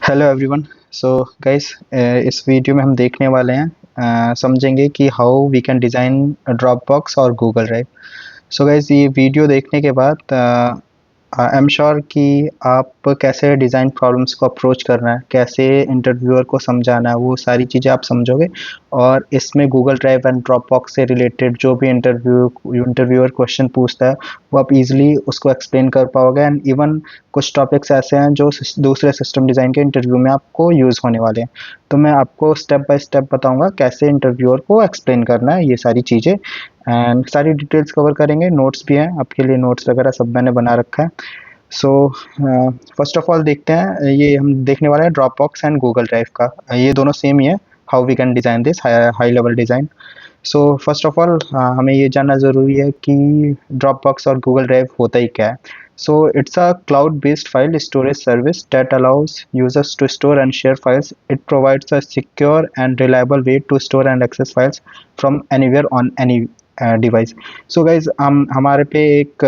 Hello everyone. So guys, इस video में हम देखने वाले हैं, समझेंगे कि how we can design Dropbox और गूगल ड्राइव। सो गाइस, ये वीडियो देखने के बाद आई एम श्योर कि आप कैसे डिज़ाइन प्रॉब्लम्स को अप्रोच करना है, कैसे इंटरव्यूअर को समझाना है, वो सारी चीज़ें आप समझोगे। और इसमें Google drive and drop box से रिलेटेड जो भी इंटरव्यूअर क्वेश्चन पूछता है, वो आप इजीली उसको एक्सप्लेन कर पाओगे। एंड इवन कुछ टॉपिक्स ऐसे हैं जो दूसरे सिस्टम डिज़ाइन के इंटरव्यू में आपको यूज़ होने वाले हैं। तो मैं आपको स्टेप बाय स्टेप बताऊंगा कैसे इंटरव्यूअर को एक्सप्लेन करना है ये सारी चीज़ें, एंड सारी डिटेल्स कवर करेंगे। नोट्स भी हैं आपके लिए, नोट्स वगैरह सब मैंने बना रखा है। सो फर्स्ट ऑफ ऑल देखते हैं, ये हम देखने वाले हैं Dropbox and Google drive का। ये दोनों सेम ही है, how we can design this high level design. So first of all हमें ये जानना ज़रूरी है कि ड्रॉप बॉक्स और गूगल ड्राइव होता ही क्या है। So it's a cloud based file storage service that allows users to store and share files. It provides a secure and reliable way to store and access files from anywhere on any device. So guys हम हमारे पे एक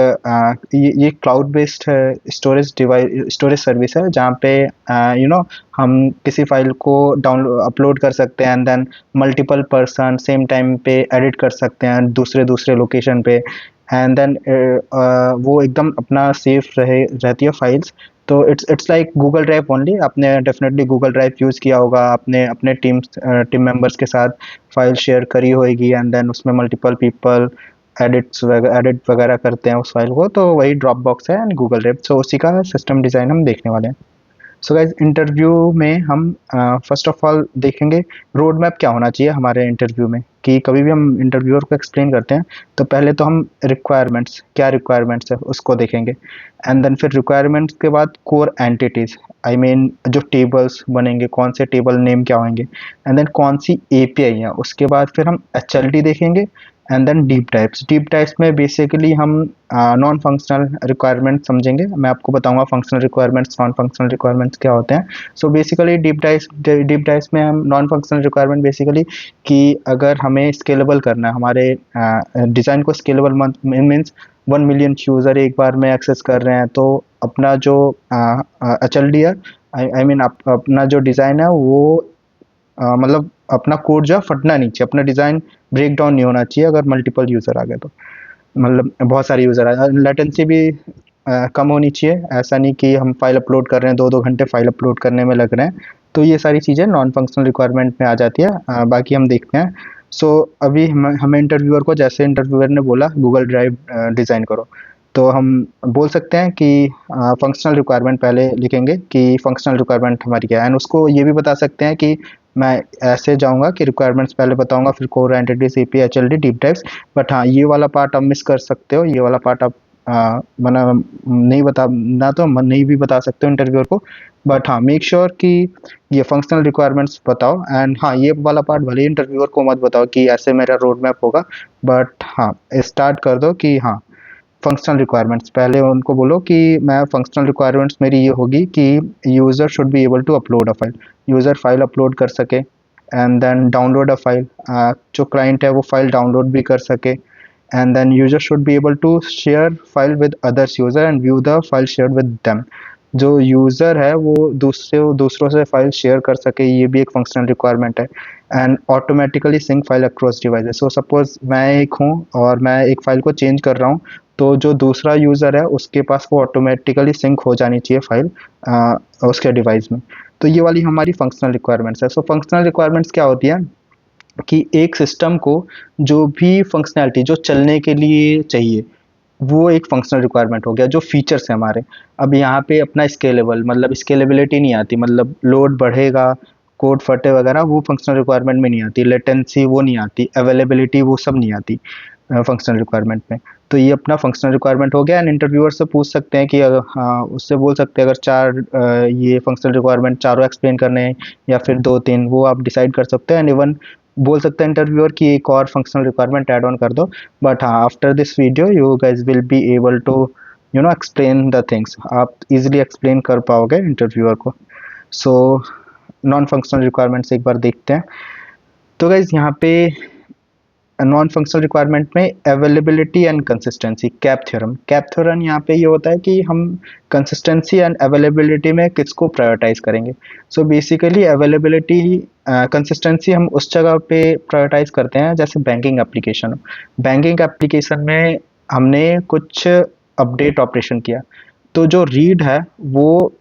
ये cloud based storage device storage service है, जहाँ पे हम किसी फाइल को डाउनलोड अपलोड कर सकते हैं, and then multiple person same time पे एडिट कर सकते हैं दूसरे दूसरे लोकेशन पे। एंड देन वो एकदम अपना सेफ रहती है फाइल्स। तो it's like Google drive only. आपने डेफिनेटली गूगल ड्राइव यूज़ किया होगा, आपने अपने टीम मेंबर्स के साथ फाइल शेयर करी होगी, एंड देन उसमें मल्टीपल पीपल एडिट वगैरह करते हैं उस फाइल को। तो वही ड्रॉप बॉक्स है एंड गूगल ड्राइव। सो उसी का सिस्टम डिज़ाइन हम देखने वाले हैं। सो गाइज, इंटरव्यू में हम फर्स्ट ऑफ ऑल देखेंगे रोड मैप क्या होना चाहिए हमारे इंटरव्यू में। कि कभी भी हम इंटरव्यूअर को एक्सप्लेन करते हैं तो पहले तो हम रिक्वायरमेंट्स, क्या रिक्वायरमेंट्स है उसको देखेंगे। एंड देन फिर रिक्वायरमेंट्स के बाद कोर एंटिटीज़, आई मीन जो टेबल्स बनेंगे, कौन से टेबल नेम क्या होंगे, एंड देन कौन सी एपीआई है। उसके बाद फिर हम एचएलडी देखेंगे, एंड देन डीप टाइप्स में बेसिकली हम नॉन फंक्शनल रिक्वायरमेंट समझेंगे। मैं आपको बताऊंगा functional requirements, non functional requirements क्या होते हैं। सो बेसिकली डीप टाइप्स में हम नॉन फंक्शनल रिक्वायरमेंट बेसिकली कि अगर हमें स्केलेबल करना है, हमारे डिज़ाइन को स्केलेबल मीन्स 1 मिलियन यूज़र एक बार में एक्सेस कर रहे हैं, तो अपना जो एच एल डी है, आई मीन अपना जो डिज़ाइन है वो मतलब अपना कोड जो है फटना नहीं चाहिए, अपना डिज़ाइन ब्रेक डाउन नहीं होना चाहिए अगर मल्टीपल यूज़र आ गए तो। मतलब बहुत सारे यूज़र आ लेटेंसी भी कम होनी चाहिए। ऐसा नहीं कि हम फाइल अपलोड कर रहे हैं, 2-2 घंटे फाइल अपलोड करने में लग रहे हैं। तो ये सारी चीज़ें नॉन फंक्शनल रिक्वायरमेंट में आ जाती है। बाकी हम देखते हैं। सो अभी हमें इंटरव्यूअर को, जैसे इंटरव्यूअर ने बोला गूगल ड्राइव डिज़ाइन करो, तो हम बोल सकते हैं कि फंक्शनल रिक्वायरमेंट पहले लिखेंगे कि फंक्शनल रिक्वायरमेंट हमारी क्या है। एंड उसको ये भी बता सकते हैं कि मैं ऐसे जाऊँगा कि रिक्वायरमेंट्स पहले बताऊँगा, फिर core entities, API, HLD, deep types. But हाँ, ये वाला पार्ट आप मिस कर सकते हो, ये वाला पार्ट आप मना नहीं बता ना, तो नहीं भी बता सकते हो इंटरव्यूअर को। बट हाँ, मेक श्योर कि ये फंक्शनल रिक्वायरमेंट्स बताओ। एंड हाँ, ये वाला पार्ट भले ही इंटरव्यूअर को मत बताओ कि ऐसे मेरा रोड मैप होगा, बट हाँ, स्टार्ट कर दो कि हाँ फंक्शनल रिक्वायरमेंट्स। पहले उनको बोलो कि मैं फंक्शनल रिक्वायरमेंट्स मेरी ये होगी कि user should be able to upload a file, user file upload कर सके, and then download a file, जो क्लाइंट है वो फाइल डाउनलोड भी कर सके, and then user should be able to share file with others user and view the file shared with them. जो user है वो दूसरों से फाइल शेयर कर सके, ये भी एक फंक्शनल रिक्वायरमेंट है। And automatically sync file across devices. So suppose मैं एक हूँ और मैं एक फाइल को चेंज कर रहा हूँ, तो जो दूसरा यूज़र है उसके पास वो ऑटोमेटिकली सिंक हो जानी चाहिए फाइल उसके डिवाइस में। तो ये वाली हमारी फंक्शनल रिक्वायरमेंट्स है। सो फंक्शनल रिक्वायरमेंट्स क्या होती है कि एक सिस्टम को जो भी फंक्शनैलिटी जो चलने के लिए चाहिए, वो एक फंक्शनल रिक्वायरमेंट हो गया। जो फीचर्स हैं हमारे, अब यहाँ पे अपना स्केलेबल, मतलब स्केलेबिलिटी नहीं आती, मतलब लोड बढ़ेगा, कोड फटे वगैरह, वो फंक्शनल रिक्वायरमेंट में नहीं आती। लेटेंसी वो नहीं आती, अवेलेबिलिटी वो सब नहीं आती फंक्शनल रिक्वायरमेंट में। तो ये अपना फंक्शनल रिक्वायरमेंट हो गया। एंड इंटरव्यूअर से पूछ सकते हैं कि हाँ, उससे बोल सकते हैं अगर ये फंक्शनल रिक्वायरमेंट चारों एक्सप्लेन करने हैं या फिर 2-3, वो आप डिसाइड कर सकते हैं। एंड इवन बोल सकते हैं इंटरव्यूअर की एक और फंक्शनल रिक्वायरमेंट ऐड ऑन कर दो। बट हाँ, after this video you guys will be able to explain the things, आप इजीली एक्सप्लेन कर पाओगे इंटरव्यूअर को। सो नॉन फंक्शनल रिक्वायरमेंट्स एक बार देखते हैं। तो गाइज यहाँ पे नॉन फंक्शनल रिक्वायरमेंट में availability and consistency, cap theorem यहाँ पे ये होता है कि हम कंसिस्टेंसी एंड अवेलेबिलिटी में किसको प्रायोरिटाइज करेंगे। सो बेसिकली अवेलेबिलिटी कंसिस्टेंसी हम उस जगह पे प्रायोरिटाइज करते हैं जैसे बैंकिंग एप्लीकेशन में हमने कुछ अपडेट ऑपरेशन किया, तो जो रीड है वो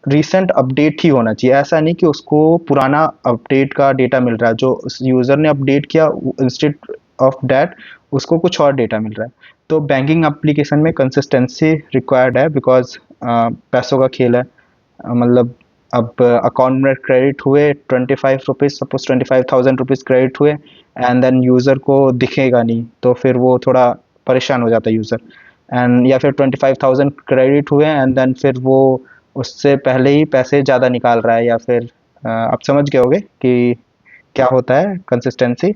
रिसेंट अपडेट ही होना चाहिए। ऐसा नहीं कि उसको पुराना अपडेट का डेटा मिल रहा है, जो उस यूज़र ने अपडेट किया इंस्टेड ऑफ दैट उसको कुछ और डेटा मिल रहा है। तो बैंकिंग एप्लीकेशन में कंसिस्टेंसी रिक्वायर्ड है, बिकॉज पैसों का खेल है। मतलब अब अकाउंट में क्रेडिट हुए 25 रुपीज़, सपोज 25,000 रुपीज़ क्रेडिट हुए, एंड देन यूज़र को दिखेगा नहीं, तो फिर वो थोड़ा परेशान हो जाता है यूज़र। एंड या फिर 25,000 क्रेडिट हुए एंड देन फिर वो उससे पहले ही पैसे ज़्यादा निकाल रहा है, या फिर आप समझ गए होगे कि क्या होता है कंसिस्टेंसी।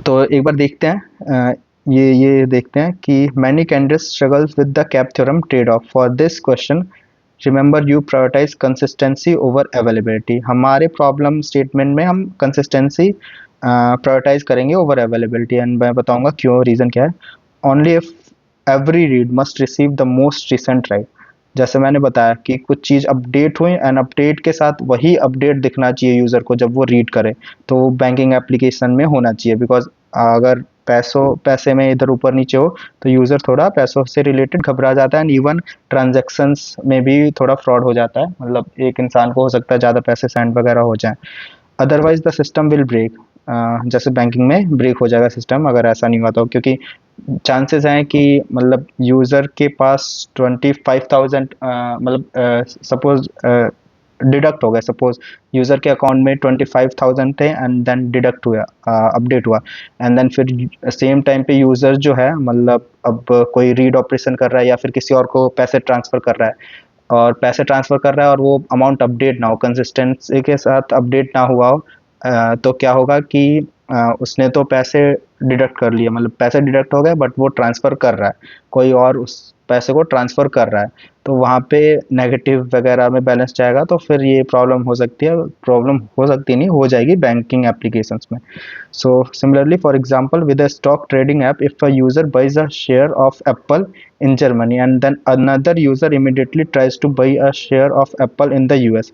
तो एक बार देखते हैं, ये देखते हैं कि many candidates struggles with the CAP theorem trade off for this question, remember you prioritize consistency over availability. हमारे प्रॉब्लम स्टेटमेंट में हम कंसिस्टेंसी प्रायोरिटाइज करेंगे ओवर अवेलेबिलिटी, एंड मैं बताऊंगा क्यों, रीज़न क्या है। Only if every read must receive the most recent write. जैसे मैंने बताया कि कुछ चीज़ अपडेट हुई एंड अपडेट के साथ वही अपडेट दिखना चाहिए यूज़र को जब वो रीड करे, तो बैंकिंग एप्लीकेशन में होना चाहिए। बिकॉज अगर पैसे में इधर ऊपर नीचे हो तो यूज़र थोड़ा पैसों से रिलेटेड घबरा जाता है, एंड इवन ट्रांजैक्शंस में भी थोड़ा फ्रॉड हो जाता है। मतलब एक इंसान को हो सकता है ज़्यादा पैसे सेंड वगैरह हो जाए, otherwise the system will break. जैसे बैंकिंग में ब्रेक हो जाएगा सिस्टम अगर ऐसा नहीं हुआ तो, क्योंकि चांसेस हैं कि मतलब यूज़र के पास 25,000 मतलब सपोज डिडक्ट हो गए, सपोज यूज़र के अकाउंट में 25,000 थे एंड देन डिडक्ट हुआ, अपडेट हुआ, एंड देन फिर सेम टाइम पे यूज़र जो है मतलब अब कोई रीड ऑपरेशन कर रहा है या फिर किसी और को पैसे ट्रांसफ़र कर रहा है, और पैसे ट्रांसफ़र कर रहा है और वो अमाउंट अपडेट ना हो, कंसिस्टेंसी के साथ अपडेट ना हुआ हो, तो क्या होगा कि उसने तो पैसे डिडक्ट कर लिए, मतलब पैसे डिडक्ट हो गए बट वो ट्रांसफ़र कर रहा है, कोई और उस पैसे को ट्रांसफ़र कर रहा है, तो वहाँ पे नेगेटिव वगैरह में बैलेंस जाएगा, तो फिर ये प्रॉब्लम हो सकती नहीं, हो जाएगी बैंकिंग एप्लीकेशंस में। So similarly, for example, with a stock trading app, if a user buys a share of Apple in Germany and then another user immediately tries to buy a share of Apple in the US,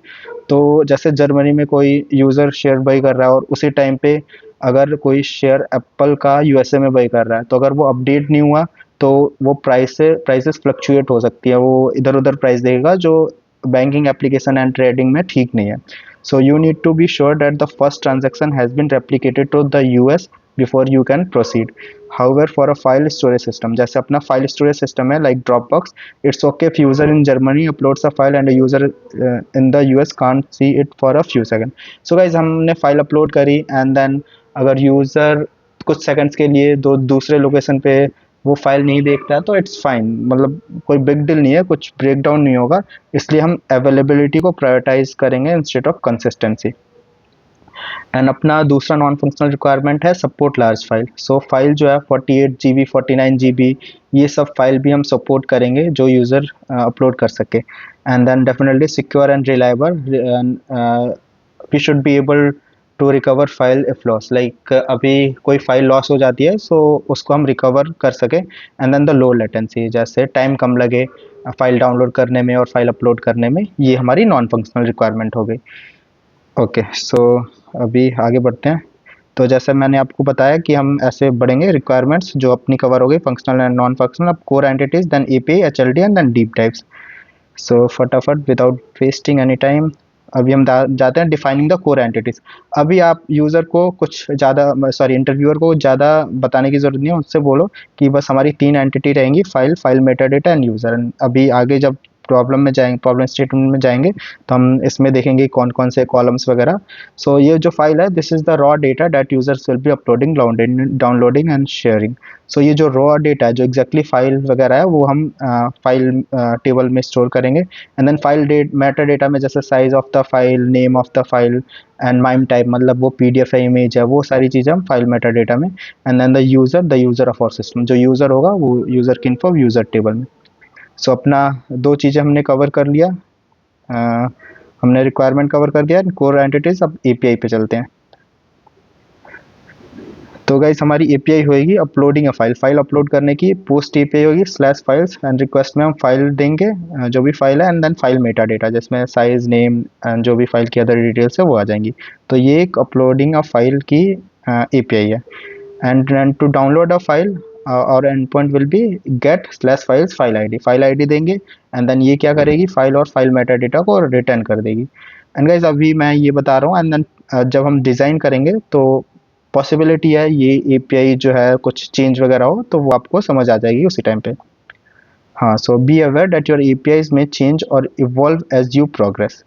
तो जैसे Germany में कोई user share by कर रहा है और उसी time पे अगर कोई शेयर एप्पल का यूएसए में बाई कर रहा है, तो अगर वो अपडेट नहीं हुआ तो वो प्राइसेस फ्लक्चुएट हो सकती है, वो इधर उधर प्राइस देगा जो बैंकिंग एप्लीकेशन एंड ट्रेडिंग में ठीक नहीं है। So you need to be sure that the first transaction has been replicated to the US before you can proceed. However, for a file storage system, जैसे अपना file storage system है like Dropbox, it's okay if user in Germany uploads a file and a user in the US can't see it for a few seconds. So guys, हमने file upload करी and then अगर user कुछ seconds के लिए दूसरे location पे वो file नहीं देखता है तो इट्स फाइन, मतलब कोई बिग डील नहीं है, कुछ ब्रेक डाउन नहीं होगा, इसलिए हम अवेलेबिलिटी को प्रायोरिटाइज करेंगे इंस्टेड ऑफ कंसिस्टेंसी। एंड अपना दूसरा नॉन फंक्शनल रिक्वायरमेंट है सपोर्ट लार्ज फाइल। सो फाइल जो है 48 GB 49 GB ये सब फाइल भी हम सपोर्ट करेंगे जो यूज़र अपलोड कर सके। And then definitely secure and reliable, we should be able to recover file if loss, like अभी कोई फाइल लॉस हो जाती है सो उसको हम रिकवर कर सके। And then the low latency, जैसे टाइम कम लगे फाइल डाउनलोड करने में और फाइल अपलोड करने में, ये हमारी नॉन फंक्शनल रिक्वायरमेंट हो गई। ओके सो अभी आगे बढ़ते हैं। तो जैसे मैंने आपको बताया कि हम ऐसे बढ़ेंगे रिक्वायरमेंट्स जो अपनी कवर हो गई फंक्शनल एंड नॉन फंक्शनल, अब core entities, then API, HLD and then deep types. So फटाफट विदाउट वेस्टिंग एनी टाइम अभी हम जाते हैं डिफाइनिंग द कोर एंटिटीज। अभी आप यूज़र को कुछ ज़्यादा, सॉरी इंटरव्यूअर को ज़्यादा बताने की ज़रूरत नहीं है, उससे बोलो कि बस हमारी 3 एंटिटी रहेंगी, फाइल मेटाडेटा एंड यूज़र। अभी आगे जब प्रॉब्लम स्टेटमेंट में जाएंगे तो हम इसमें देखेंगे कौन कौन से कॉलम्स वगैरह। सो ये जो फाइल है, this is the raw data that users will be uploading, downloading and sharing. So ये जो रॉ डेटा है, जो एग्जैक्टली फाइल वगैरह है, वो हम फाइल टेबल में स्टोर करेंगे। एंड देन मेटा डेटा में जैसे size of the file, name of the file and mime type, मतलब वो पीडीएफ है, इमेज है, वो सारी चीज़ें हम फाइल मेटा डेटा में। And then the user of our system, जो यूज़र होगा वो यूज़र की इन्फो यूज़र टेबल में। सो अपना 2 चीज़ें हमने कवर कर लिया, हमने रिक्वायरमेंट कवर कर दिया, कोर एंटिटीज। अब एपीआई पे चलते हैं। तो गाइस हमारी एपीआई होगी अपलोडिंग अ फाइल अपलोड करने की, पोस्ट एपीआई होगी स्लैश फाइल्स एंड रिक्वेस्ट में हम फाइल देंगे, जो भी फाइल है, and then file Meta data जिसमें साइज नेम एंड जो भी फाइल की अदर डिटेल्स है वो आ जाएंगी। तो ये एक अपलोडिंग अ फाइल की एपीआई है। And to download a file और end point will be get slash files file ID देंगे, एंड देन ये क्या करेगी, फाइल और फाइल मेटा डेटा को रिटर्न कर देगी। एंड गाइस अभी मैं ये बता रहा हूँ, एंड देन जब हम डिज़ाइन करेंगे तो पॉसिबिलिटी है ये एपीआई जो है कुछ चेंज वगैरह हो तो वो आपको समझ आ जाएगी उसी टाइम पे। हाँ, so be aware that your APIs में चेंज और evolve as you progress.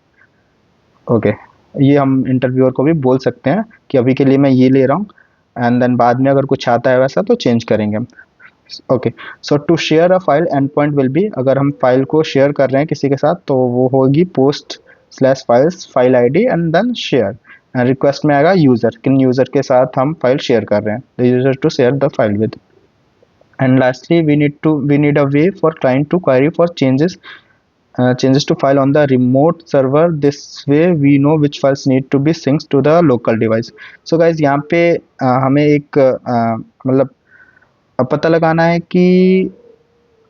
Okay, ये हम इंटरव्यूअर को भी बोल सकते हैं कि अभी के लिए मैं ये ले रहा हूँ, एंड देन बाद में अगर कुछ आता है वैसा तो चेंज करेंगे हम। Okay, so to share a file and point will be, अगर हम फाइल को शेयर कर रहे हैं किसी के साथ तो वो होगी post slash files file ID and then share, and request में आएगा यूजर, किन यूजर के साथ हम फाइल शेयर कर रहे हैं, the user to share the file with. And lastly we need a way for client to query for changes to file on the remote server. This way we know which files need to be synced to the local device. So guys यहाँ पे हमें एक मतलब पता लगाना है कि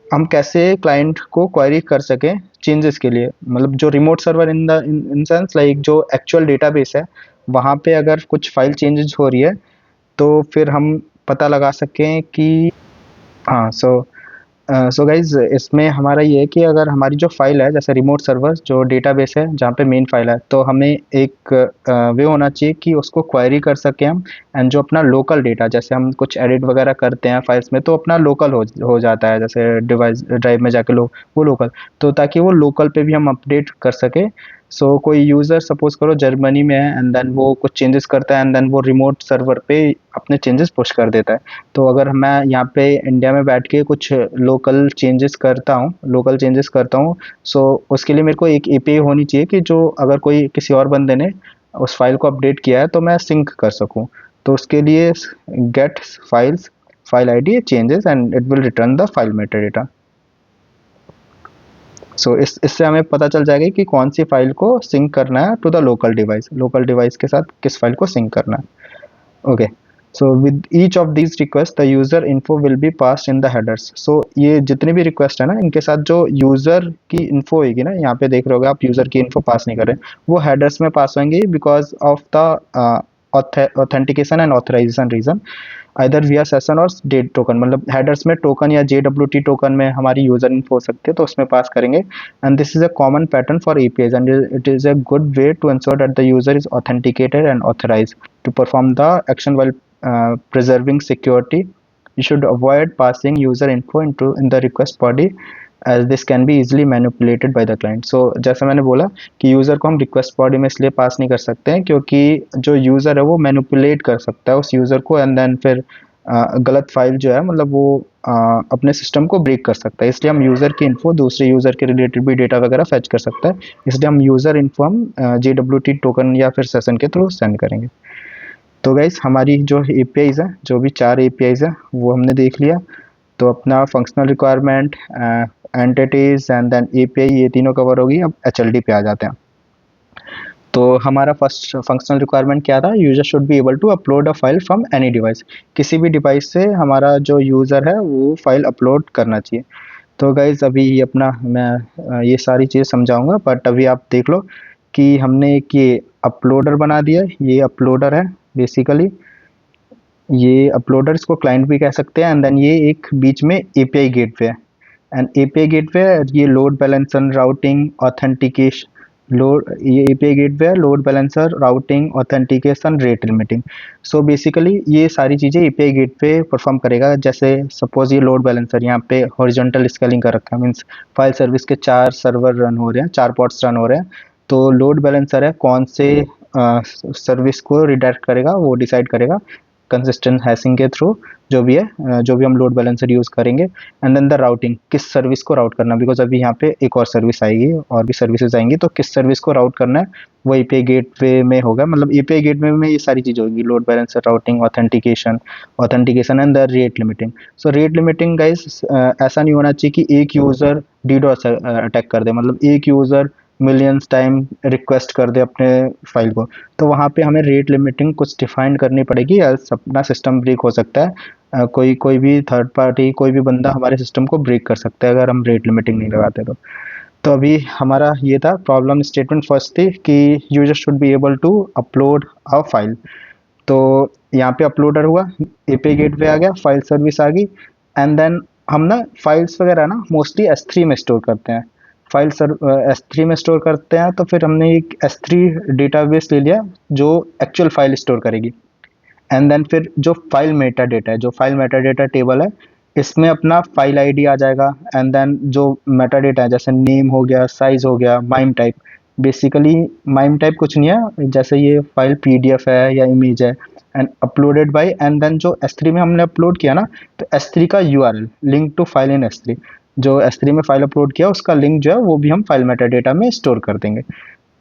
हम कैसे क्लाइंट को क्वेरी कर सकें चेंजेस के लिए, मतलब जो remote server in sense like जो एक्चुअल डेटाबेस है वहाँ पे अगर कुछ फाइल चेंजेस हो रही है तो फिर हम पता लगा सकें कि हाँ। सो गाइज इसमें हमारा ये है कि अगर हमारी जो फाइल है जैसे रिमोट सर्वर जो डेटाबेस है जहाँ पे मेन फाइल है तो हमें एक वे होना चाहिए कि उसको क्वेरी कर सकें हम, एंड जो अपना लोकल डेटा जैसे हम कुछ एडिट वगैरह करते हैं फाइल्स में तो अपना लोकल हो जाता है, जैसे डिवाइस ड्राइव में जाके वो लोकल, तो ताकि वो लोकल पे भी हम अपडेट कर सके। सो कोई यूज़र सपोज करो जर्मनी में है एंड देन वो कुछ चेंजेस करता है एंड देन वो रिमोट सर्वर पे अपने चेंजेस पुश कर देता है। तो अगर मैं यहाँ पे इंडिया में बैठ के कुछ लोकल चेंजेस करता हूँ, सो उसके लिए मेरे को एक एपीआई होनी चाहिए कि जो अगर कोई किसी और बंदे ने उस फाइल को अपडेट किया है तो मैं सिंक कर सकूँ। तो उसके लिए get files file ID changes and it will return the file Meta data. So इससे हमें पता चल जाएगा कि कौन सी फाइल को सिंक करना है टू द लोकल डिवाइस के साथ किस फाइल को सिंक करना है। Okay, so with each of these request the user info will be passed in the headers. So ये जितनी भी रिक्वेस्ट है ना इनके साथ जो यूजर की इन्फो होगी ना, यहाँ पे देख रहे होगे आप यूजर की इन्फो पास नहीं कर रहे, वो हेडर्स में पास होंगे because of the authentication and authorization reason, either we are session और डेट टोकन, मतलब हेडर्स में टोकन या JWT टोकन में हमारी यूजर इन्फो हो सकती है तो उसमें पास करेंगे। And this is a common pattern for APIs and it is a good way to ensure that the user is authenticated and authorized to perform the action while preserving security. You should avoid passing user info in the request body as this can be easily manipulated by the client. So जैसा मैंने बोला कि user को हम request body में इसलिए पास नहीं कर सकते हैं क्योंकि जो यूज़र है वो मैनिपुलेट कर सकता है उस यूज़र को एंड देन फिर गलत फाइल जो है मतलब वो अपने सिस्टम को ब्रेक कर सकता है, इसलिए हम यूज़र की इन्फो दूसरे यूज़र के रिलेटेड भी डेटा वगैरह फैच कर सकता है, इसलिए हम यूज़र इन्फो हम JWT टोकन या फिर सेशन के थ्रू सेंड करेंगे। तो गाइस हमारी जो एपीआईज है जो भी 4 एपीआईज है वो हमने देख लिया। तो अपना functional requirement, entities and then API ये तीनों कवर होगी। अब एचएलडी पे आ जाते हैं। तो हमारा फर्स्ट फंक्शनल रिक्वायरमेंट क्या था, user should be able to upload a file from any device, किसी भी डिवाइस से हमारा जो यूज़र है वो फाइल अपलोड करना चाहिए। तो गाइज अभी ये अपना मैं ये सारी चीज़ समझाऊंगा बट अभी आप देख लो कि हमने एक ये अपलोडर बना दिया है, ये अपलोडर है बेसिकली, ये अपलोडर इसको क्लाइंट भी कह सकते हैं एंड देन ये एक बीच में एपीआई गेटवे है एंड एपीआई गेटवे ये लोड बैलेंसर राउटिंग ऑथेंटिकेशन ये एपीआई गेटवे है, load balancer routing authentication rate limiting. So basically ये सारी चीज़ें एपीआई गेटवे परफॉर्म करेगा। जैसे सपोज ये लोड बैलेंसर यहाँ पे हॉरिजॉन्टल स्केलिंग कर रखा है, मीन्स फाइल सर्विस के 4 सर्वर रन हो रहे हैं, 4 पॉड्स रन हो रहे हैं, तो लोड बैलेंसर है कौन से सर्विस को रिडायरेक्ट करेगा वो डिसाइड करेगा कंसिस्टेंट हैशिंग के थ्रू, जो भी है जो भी हम लोड बैलेंसर यूज़ करेंगे। एंड देन द राउटिंग, किस सर्विस को राउट करना, बिकॉज अभी यहाँ पे एक और सर्विस आएगी और भी सर्विसेज आएंगी, तो किस सर्विस को राउट करना है वो एपीआई गेटवे में होगा, मतलब एपीआई गेटवे में ये सारी चीज़ होगी, load balancer routing authentication and the rate limiting. So rate limiting guys ऐसा नहीं होना चाहिए कि एक यूज़र डीडोस अटैक कर दे, मतलब एक यूज़र मिलियंस टाइम रिक्वेस्ट कर दे अपने फाइल को, तो वहाँ पे हमें रेट लिमिटिंग कुछ डिफाइन करनी पड़ेगी, एल्स अपना सिस्टम ब्रेक हो सकता है। कोई कोई भी थर्ड पार्टी, कोई भी बंदा हमारे सिस्टम को ब्रेक कर सकता है अगर हम रेट लिमिटिंग नहीं लगाते तो अभी हमारा ये था प्रॉब्लम स्टेटमेंट फर्स्ट थी कि user should be able to upload a file. तो यहाँ पे अपलोडर हुआ, एपीआई गेटवे आ गया, फाइल सर्विस आ गई, एंड देन हम ना फाइल्स वगैरह ना मोस्टली S3 में स्टोर करते हैं। फाइल सर S3 में स्टोर करते हैं, तो फिर हमने एक S3 डेटाबेस ले लिया जो एक्चुअल फाइल स्टोर करेगी। एंड देन फिर जो फाइल मेटा डेटा है, जो फाइल मेटा डेटा टेबल है, इसमें अपना फाइल आईडी आ जाएगा। एंड देन जो मेटा डेटा है, जैसे नेम हो गया, साइज हो गया, mime type. Basically mime type कुछ नहीं है, जैसे ये फाइल पीडीएफ है या इमेज है, and uploaded by, and then जो S3 में हमने अपलोड किया ना, तो S3 का URL link to file in S3, जो S3 में फाइल अपलोड किया उसका लिंक जो है वो भी हम फाइल मेटा डेटा में स्टोर कर देंगे।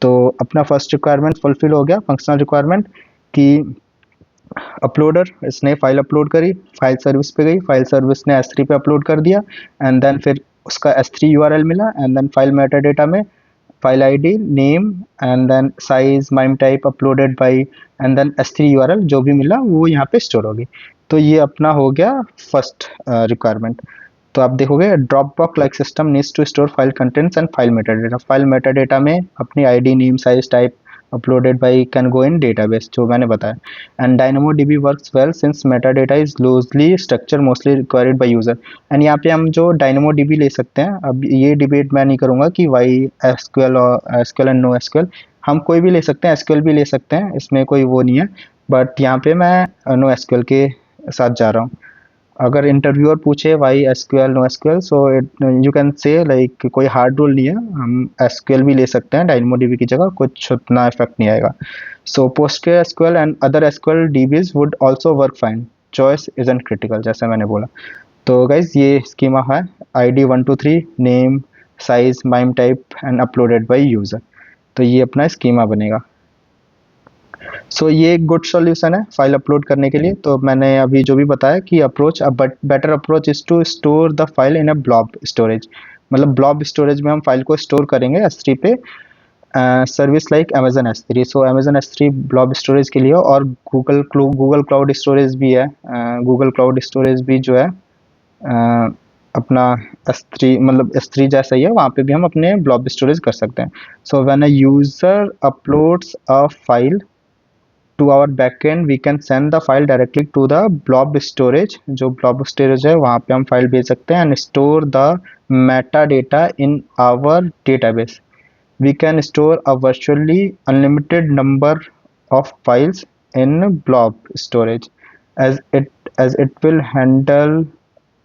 तो अपना फर्स्ट रिक्वायरमेंट फुलफिल हो गया, फंक्शनल रिक्वायरमेंट, कि अपलोडर इसने फाइल अपलोड करी, फाइल सर्विस पे गई, फाइल सर्विस ने S3 पे अपलोड कर दिया, एंड देन फिर उसका S3 यूआरएल मिला, and then file Meta data में file ID, name, and then size, mime type, uploaded by, and then S3 URL जो भी मिला वो यहाँ पे स्टोर होगी। तो ये अपना हो गया फर्स्ट रिक्वायरमेंट। तो आप देखोगे Dropbox like system needs to store file contents and file Meta data. File Meta data में अपनी ID, name, size, type, uploaded by can go in database जो मैंने बताया। And DynamoDB works well since metadata is loosely structure mostly required by user। And यहाँ पे हम जो DynamoDB ले सकते हैं, अब ये डिबेट मैं नहीं करूँगा कि why SQL और SQL एंड नो SQL, हम कोई भी ले सकते हैं, SQL भी ले सकते हैं, इसमें कोई वो नहीं है, बट यहाँ पे मैं नो SQL के साथ जा रहा हूँ। अगर इंटरव्यूअर पूछे why SQL no SQL, so you can say like कोई हार्ड रूल नहीं है, हम एसक्यूएल भी ले सकते हैं डायनेमोडीबी की जगह, कुछ उतना इफेक्ट नहीं आएगा। So PostgreSQL and other SQL DBs would also work fine, choice isn't critical, जैसे मैंने बोला। तो गाइज ये स्कीमा है, ID 123, name, size, mime type and uploaded by user. तो ये अपना स्कीमा बनेगा। सो ये एक गुड सॉल्यूशन है फाइल अपलोड करने के लिए। तो मैंने अभी जो भी बताया कि approach, better approach is to store the file in a blob storage, मतलब ब्लॉब स्टोरेज में हम फाइल को स्टोर करेंगे S3 पे, service like Amazon S3। So Amazon S3 blob storage के लिए, और गूगल क्लाउड स्टोरेज भी है, गूगल क्लाउड स्टोरेज भी जो है अपना S3 मतलब S3 जैसा ही है, वहाँ पे भी हम अपने ब्लॉब स्टोरेज कर सकते हैं। So when a user uploads a file to our backend, we can send the file directly to the blob storage। जो blob storage है वहाँ पे हम फाइल भेज सकते हैं, and store the metadata in our database। We can store a virtually unlimited number of files in blob storage as it will handle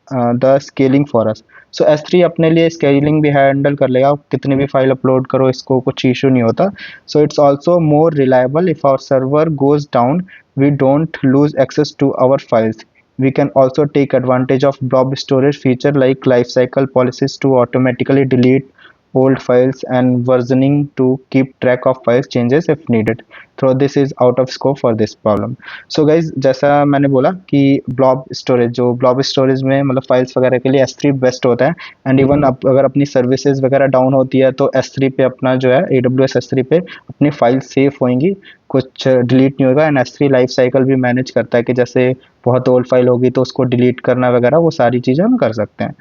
the scaling for us. So S3 अपने लिए scaling भी handle कर लेगा, कितनी भी file upload करो इसको कुछ इशू नहीं होता। So it's also more reliable, if our server goes down we don't lose access to our files. We can also take advantage of blob storage feature like lifecycle policies to automatically delete old files and versioning to keep track of file changes if needed। So this is out of scope for this problem। So guys, जैसा मैंने बोला कि blob storage, जो blob storage में मतलब files वगैरह के लिए S3 बेस्ट होता है। एंड इवन अगर अपनी सर्विसेज वगैरह डाउन होती है तो S3 पे अपना जो है AWS S3 पे अपनी फाइल सेफ होंगी, कुछ डिलीट नहीं होगा। एंड S3 लाइफ साइकिल भी मैनेज करता है कि जैसे बहुत ओल्ड फाइल होगी तो उसको डिलीट करना वगैरह, वो सारी चीज़ें हम कर सकते हैं।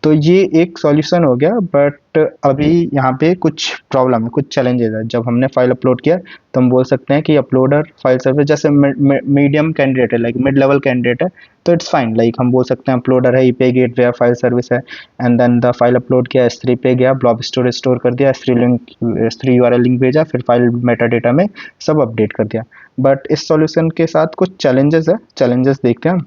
तो ये एक सॉल्यूशन हो गया, बट अभी यहाँ पे कुछ प्रॉब्लम है, कुछ चैलेंजेस है। जब हमने फाइल अपलोड किया तो हम बोल सकते हैं कि अपलोडर फाइल सर्विस जैसे मीडियम कैंडिडेट है, लाइक मिड लेवल कैंडिडेट है, तो इट्स फाइन, लाइक हम बोल सकते हैं अपलोडर है, ईपीआई गेटवे है, फाइल सर्विस है, and then the file upload किया, S3 पे गया, ब्लॉब स्टोरेज स्टोर कर दिया, S3 यूआरएल लिंक भेजा, फिर फाइल मेटा डेटा में सब अपडेट कर दिया। बट इस सॉल्यूशन के साथ कुछ चैलेंजेस है, चैलेंजेस देखते हैं।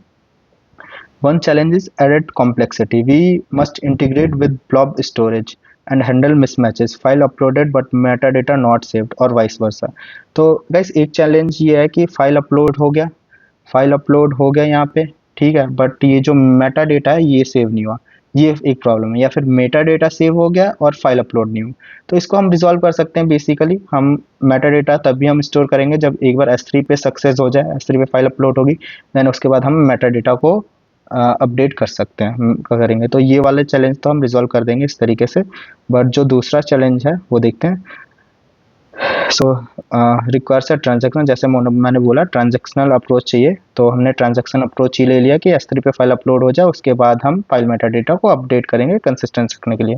One challenge is added complexity। We must integrate with blob storage and handle mismatches, file uploaded but metadata not saved और vice versa। तो guys एक चैलेंज ये है कि फाइल अपलोड हो गया यहाँ पे, ठीक है, बट ये जो मेटा डेटा है ये सेव नहीं हुआ, ये एक प्रॉब्लम है। या फिर मेटा डेटा सेव हो गया और फाइल अपलोड नहीं हुआ। तो इसको हम रिजॉल्व कर सकते हैं। बेसिकली हम मेटा डेटा तभी हम स्टोर करेंगे जब एक बार S3 पे सक्सेस हो जाए, S3 पे फाइल अपलोड होगी, देन उसके बाद हम मेटा डेटा को अपडेट कर सकते हैं, हम करेंगे तो ये वाले चैलेंज तो हम रिजॉल्व कर देंगे इस तरीके से। बट जो दूसरा चैलेंज है वो देखते हैं। सो रिक्वायर्स अ ट्रांजेक्शन, जैसे मैंने बोला ट्रांजेक्शनल अप्रोच चाहिए, तो हमने ट्रांजेक्शन अप्रोच ही ले लिया कि S3 पे फाइल अपलोड हो जाए, उसके बाद हम फाइल मेटा डेटा को अपडेट करेंगे कंसिस्टेंट रखने के लिए।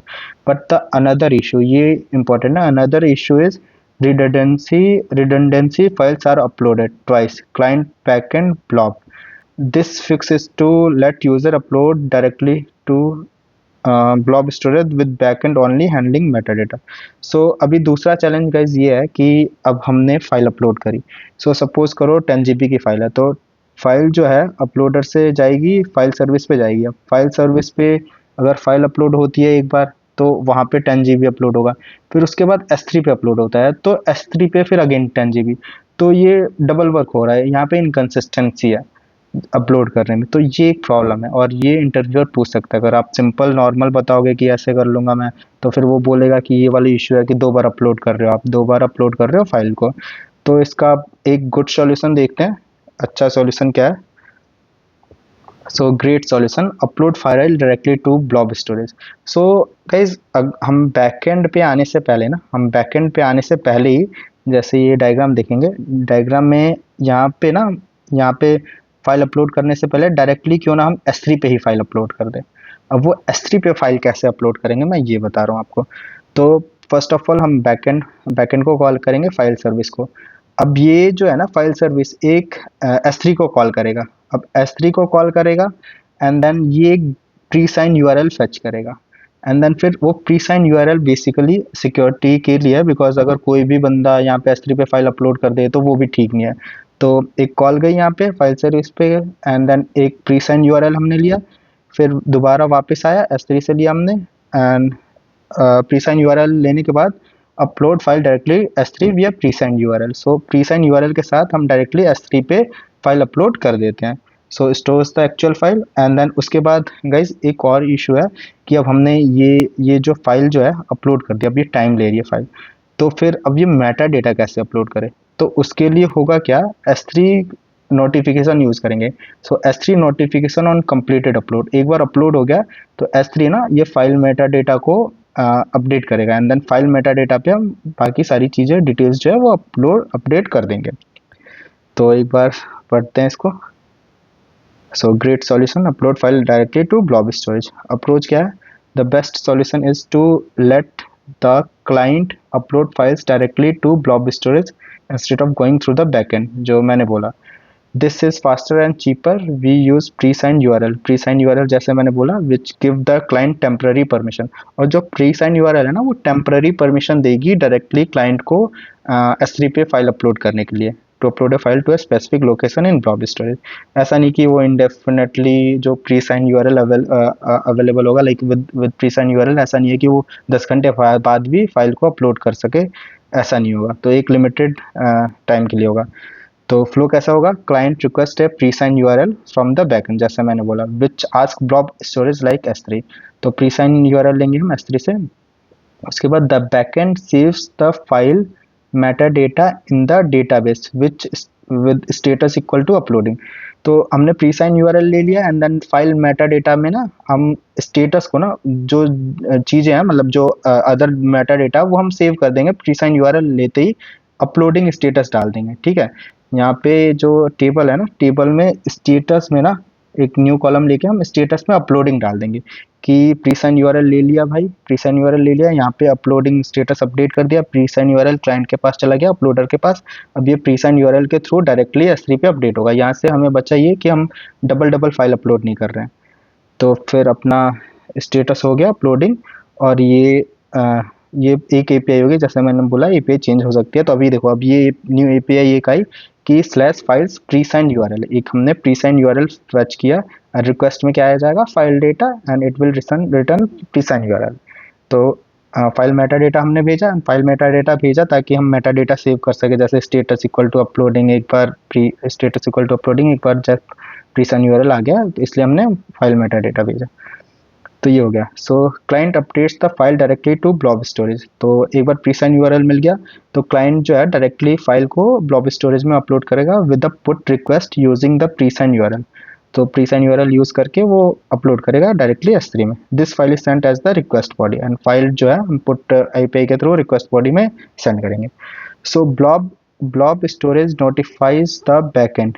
बट द अनदर इशू, ये इंपॉर्टेंट है, another issue is redundancy files are uploaded twice, client backend blob. This fix is to let user upload directly to blob storage with backend only handling metadata. So अभी दूसरा challenge guys ये है कि अब हमने file upload करी। So suppose करो 10 GB की फाइल है, तो फाइल जो है अपलोडर से जाएगी फाइल सर्विस पे जाएगी। अब फाइल सर्विस पे अगर फाइल अपलोड होती है एक बार, तो वहाँ पे 10 GB अपलोड होगा, फिर उसके बाद S3 पे अपलोड होता है, तो S3 पे फिर अगेन 10 GB। तो ये डबल वर्क हो रहा है, यहाँ पे इनकन्सिस्टेंसी है अपलोड करने में। तो ये एक प्रॉब्लम है और ये इंटरव्यूअर पूछ सकता है। अगर आप सिंपल नॉर्मल बताओगे कि ऐसे कर लूँगा मैं, तो फिर वो बोलेगा कि ये वाला इश्यू है कि 2 बार अपलोड कर रहे हो, आप 2 बार अपलोड कर रहे हो फाइल को। तो इसका एक गुड सॉल्यूशन देखते हैं, अच्छा सॉल्यूशन क्या है। So great solution, upload file directly to blob storage. So guys हम बैकएंड पे आने से पहले ना, हम बैकएंड पे आने से पहले ही, जैसे ये डायग्राम देखेंगे, डायग्राम में यहाँ पे ना, यहाँ पे फाइल अपलोड करने से पहले डायरेक्टली क्यों ना हम S3 पे ही फाइल अपलोड कर दें। अब वो S3 पे फाइल कैसे अपलोड करेंगे मैं ये बता रहा हूँ आपको। तो फर्स्ट ऑफ ऑल हम बैकएंड को कॉल करेंगे फाइल सर्विस को। अब ये जो है ना फाइल सर्विस एक S3 को कॉल करेगा। अब S3 को कॉल करेगा एंड देन ये एक प्री साइन URL फेच करेगा एंड देन फिर वो pre sign URL basically security के लिए है, बिकॉज अगर कोई भी बंदा यहाँ पे S3 पे फाइल अपलोड कर दे तो वो भी ठीक नहीं है। तो एक कॉल गई यहाँ पे फाइल सर्विस पे एंड देन एक प्री साइन URL हमने लिया, फिर दोबारा वापस आया S3 से लिया हमने एंड प्री साइन URL लेने के बाद upload file directly S3 via pre sign URL। So pre sign URL के साथ हम डायरेक्टली S3 पे फाइल अपलोड कर देते हैं। So stores the actual file and then उसके बाद गाइज एक और इशू है कि अब हमने ये जो फाइल जो है अपलोड कर दिया, अब ये टाइम ले रही है फाइल, तो फिर अब ये मेटा डेटा कैसे अपलोड करें। तो उसके लिए होगा क्या, S3 नोटिफिकेशन यूज़ करेंगे। So S3 notification on completed upload, एक बार अपलोड हो गया तो S3 ना ये फाइल मेटा डेटा को अपडेट करेगा and then file Meta data पे हम बाकी सारी चीज़ें डिटेल्स जो है वो अपडेट कर देंगे। तो एक बार पढ़ते हैं इसको। So great solution, upload file directly to blob storage. Approach क्या है, the best solution is to let the client upload files directly to blob storage instead of going through the backend, जो मैंने बोला। This is faster and cheaper, we use pre sign URL। Pre sign URL जैसे मैंने बोला which give the client temporary permission, और जो pre sign URL है ना वो टेम्पररी परमिशन देगी डायरेक्टली क्लाइंट को S3 पे फाइल अपलोड करने के लिए, to upload a file to a specific location in blob storage. ऐसा नहीं कि वो इंडेफिनेटली जो प्री साइन URL अवेलेबल होगा, like with pre sign URL ऐसा नहीं है कि वो 10 घंटे बाद भी फाइल को अपलोड कर सके, ऐसा नहीं होगा। तो एक लिमिटेड टाइम के लिए होगा। तो फ्लो कैसा होगा, client request a pre sign URL from the backend, जैसे मैंने बोला, which ask blob storage like S3। तो प्री साइन URL लेंगे हम S3 से। उसके बाद the backend saves the file Meta data in the database which with status equal to uploading. तो हमने प्री साइन URL ले लिया and then file Meta data में ना हम स्टेटस को ना, जो चीज़ें हैं मतलब जो अदर मेटा डेटा वो हम सेव कर देंगे, प्री साइन URL लेते ही अपलोडिंग स्टेटस डाल देंगे। ठीक है, यहाँ पे जो टेबल है ना, टेबल में स्टेटस में ना एक न्यू कॉलम लेके हम स्टेटस में अपलोडिंग डाल देंगे कि प्री साइन URL ले लिया भाई, प्री साइन URL ले लिया, यहाँ पे अपलोडिंग स्टेटस अपडेट कर दिया, प्री साइन URL क्लाइंट के पास चला गया, अपलोडर के पास। अब ये प्री साइन URL के थ्रू डायरेक्टली S3 पे अपडेट होगा। यहाँ से हमें बचा ये कि हम डबल फाइल अपलोड नहीं कर रहे हैं। तो फिर अपना स्टेटस हो गया अपलोडिंग, और ये एक API होगी, जैसे मैंने बोला API चेंज हो सकती है। तो अभी देखो, अब ये न्यू API एक आई कि slash files pre sign URL, एक हमने प्री साइन URL फैच किया, रिक्वेस्ट में क्या आ जाएगा, file data and it will return pre sign URL। तो फाइल मेटा डेटा हमने भेजा, फाइल मेटा डेटा भेजा ताकि हम मेटा डेटा सेव कर सके, जैसे स्टेटस इक्वल टू अपलोडिंग, एक बार pre status equal to uploading, एक बार जब प्री साइन URL आ गया तो इसलिए हमने फाइल मेटा डेटा भेजा। तो ये हो गया। So client updates the file directly to blob storage. तो एक बार प्री साइन URL मिल गया तो क्लाइंट जो है डायरेक्टली फाइल को ब्लॉब स्टोरेज में अपलोड करेगा with the put request using the pre sign URL। तो प्रीसाइन यूआरएल यूज करके वो अपलोड करेगा डायरेक्टली S3 में। This file is sent as the request body, and file जो है हम पुट API के थ्रू रिक्वेस्ट बॉडी में सेंड करेंगे। So blob storage notifies the backend.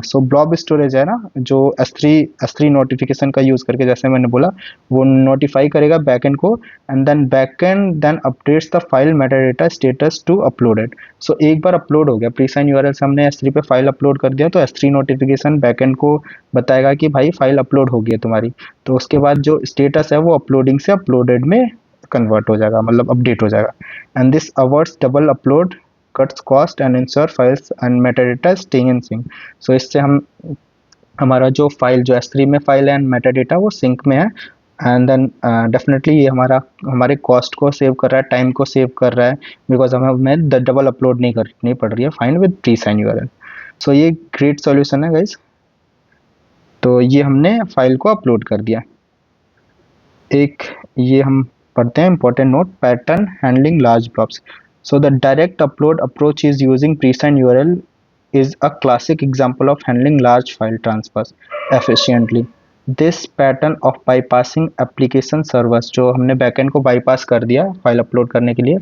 So blob storage है ना, जो S3 नोटिफिकेशन का यूज करके, जैसे मैंने बोला, वो नोटिफाई करेगा बैकएंड को, and then backend then updates the file metadata status to uploaded. So एक बार अपलोड हो गया प्रीसाइन यूआरएल से, हमने S3 पे फाइल अपलोड कर दिया, तो S3 नोटिफिकेशन बैकएंड को बताएगा कि भाई फाइल अपलोड हो गई है तुम्हारी। तो उसके बाद जो स्टेटस है वो अपलोडिंग से अपलोडेड में कन्वर्ट हो जाएगा, मतलब अपडेट हो जाएगा। And this averts double upload, cuts cost and ensure files and metadata staying in sync। सो इससे हम हमारा जो फाइल, जो S3 में फाइल है एंड मेटाडेटा, वो सिंक में है। एंड देन डेफिनेटली ये हमारे कॉस्ट को सेव कर रहा है, टाइम को सेव कर रहा है, बिकॉज हमें डबल अपलोड नहीं करनी पड़ रही है फाइल विद प्रीसाइन यूआरएल। सो ये ग्रेट सॉल्यूशन है गाइस। तो ये हमने फाइल को अपलोड कर दिया। एक ये हम पढ़ते हैं important note, pattern handling large blobs. So the direct upload approach is using pre-signed URL is a classic example of handling large file transfers efficiently. This pattern of bypassing application servers, जो हमने backend को bypass कर दिया file upload करने के लिए,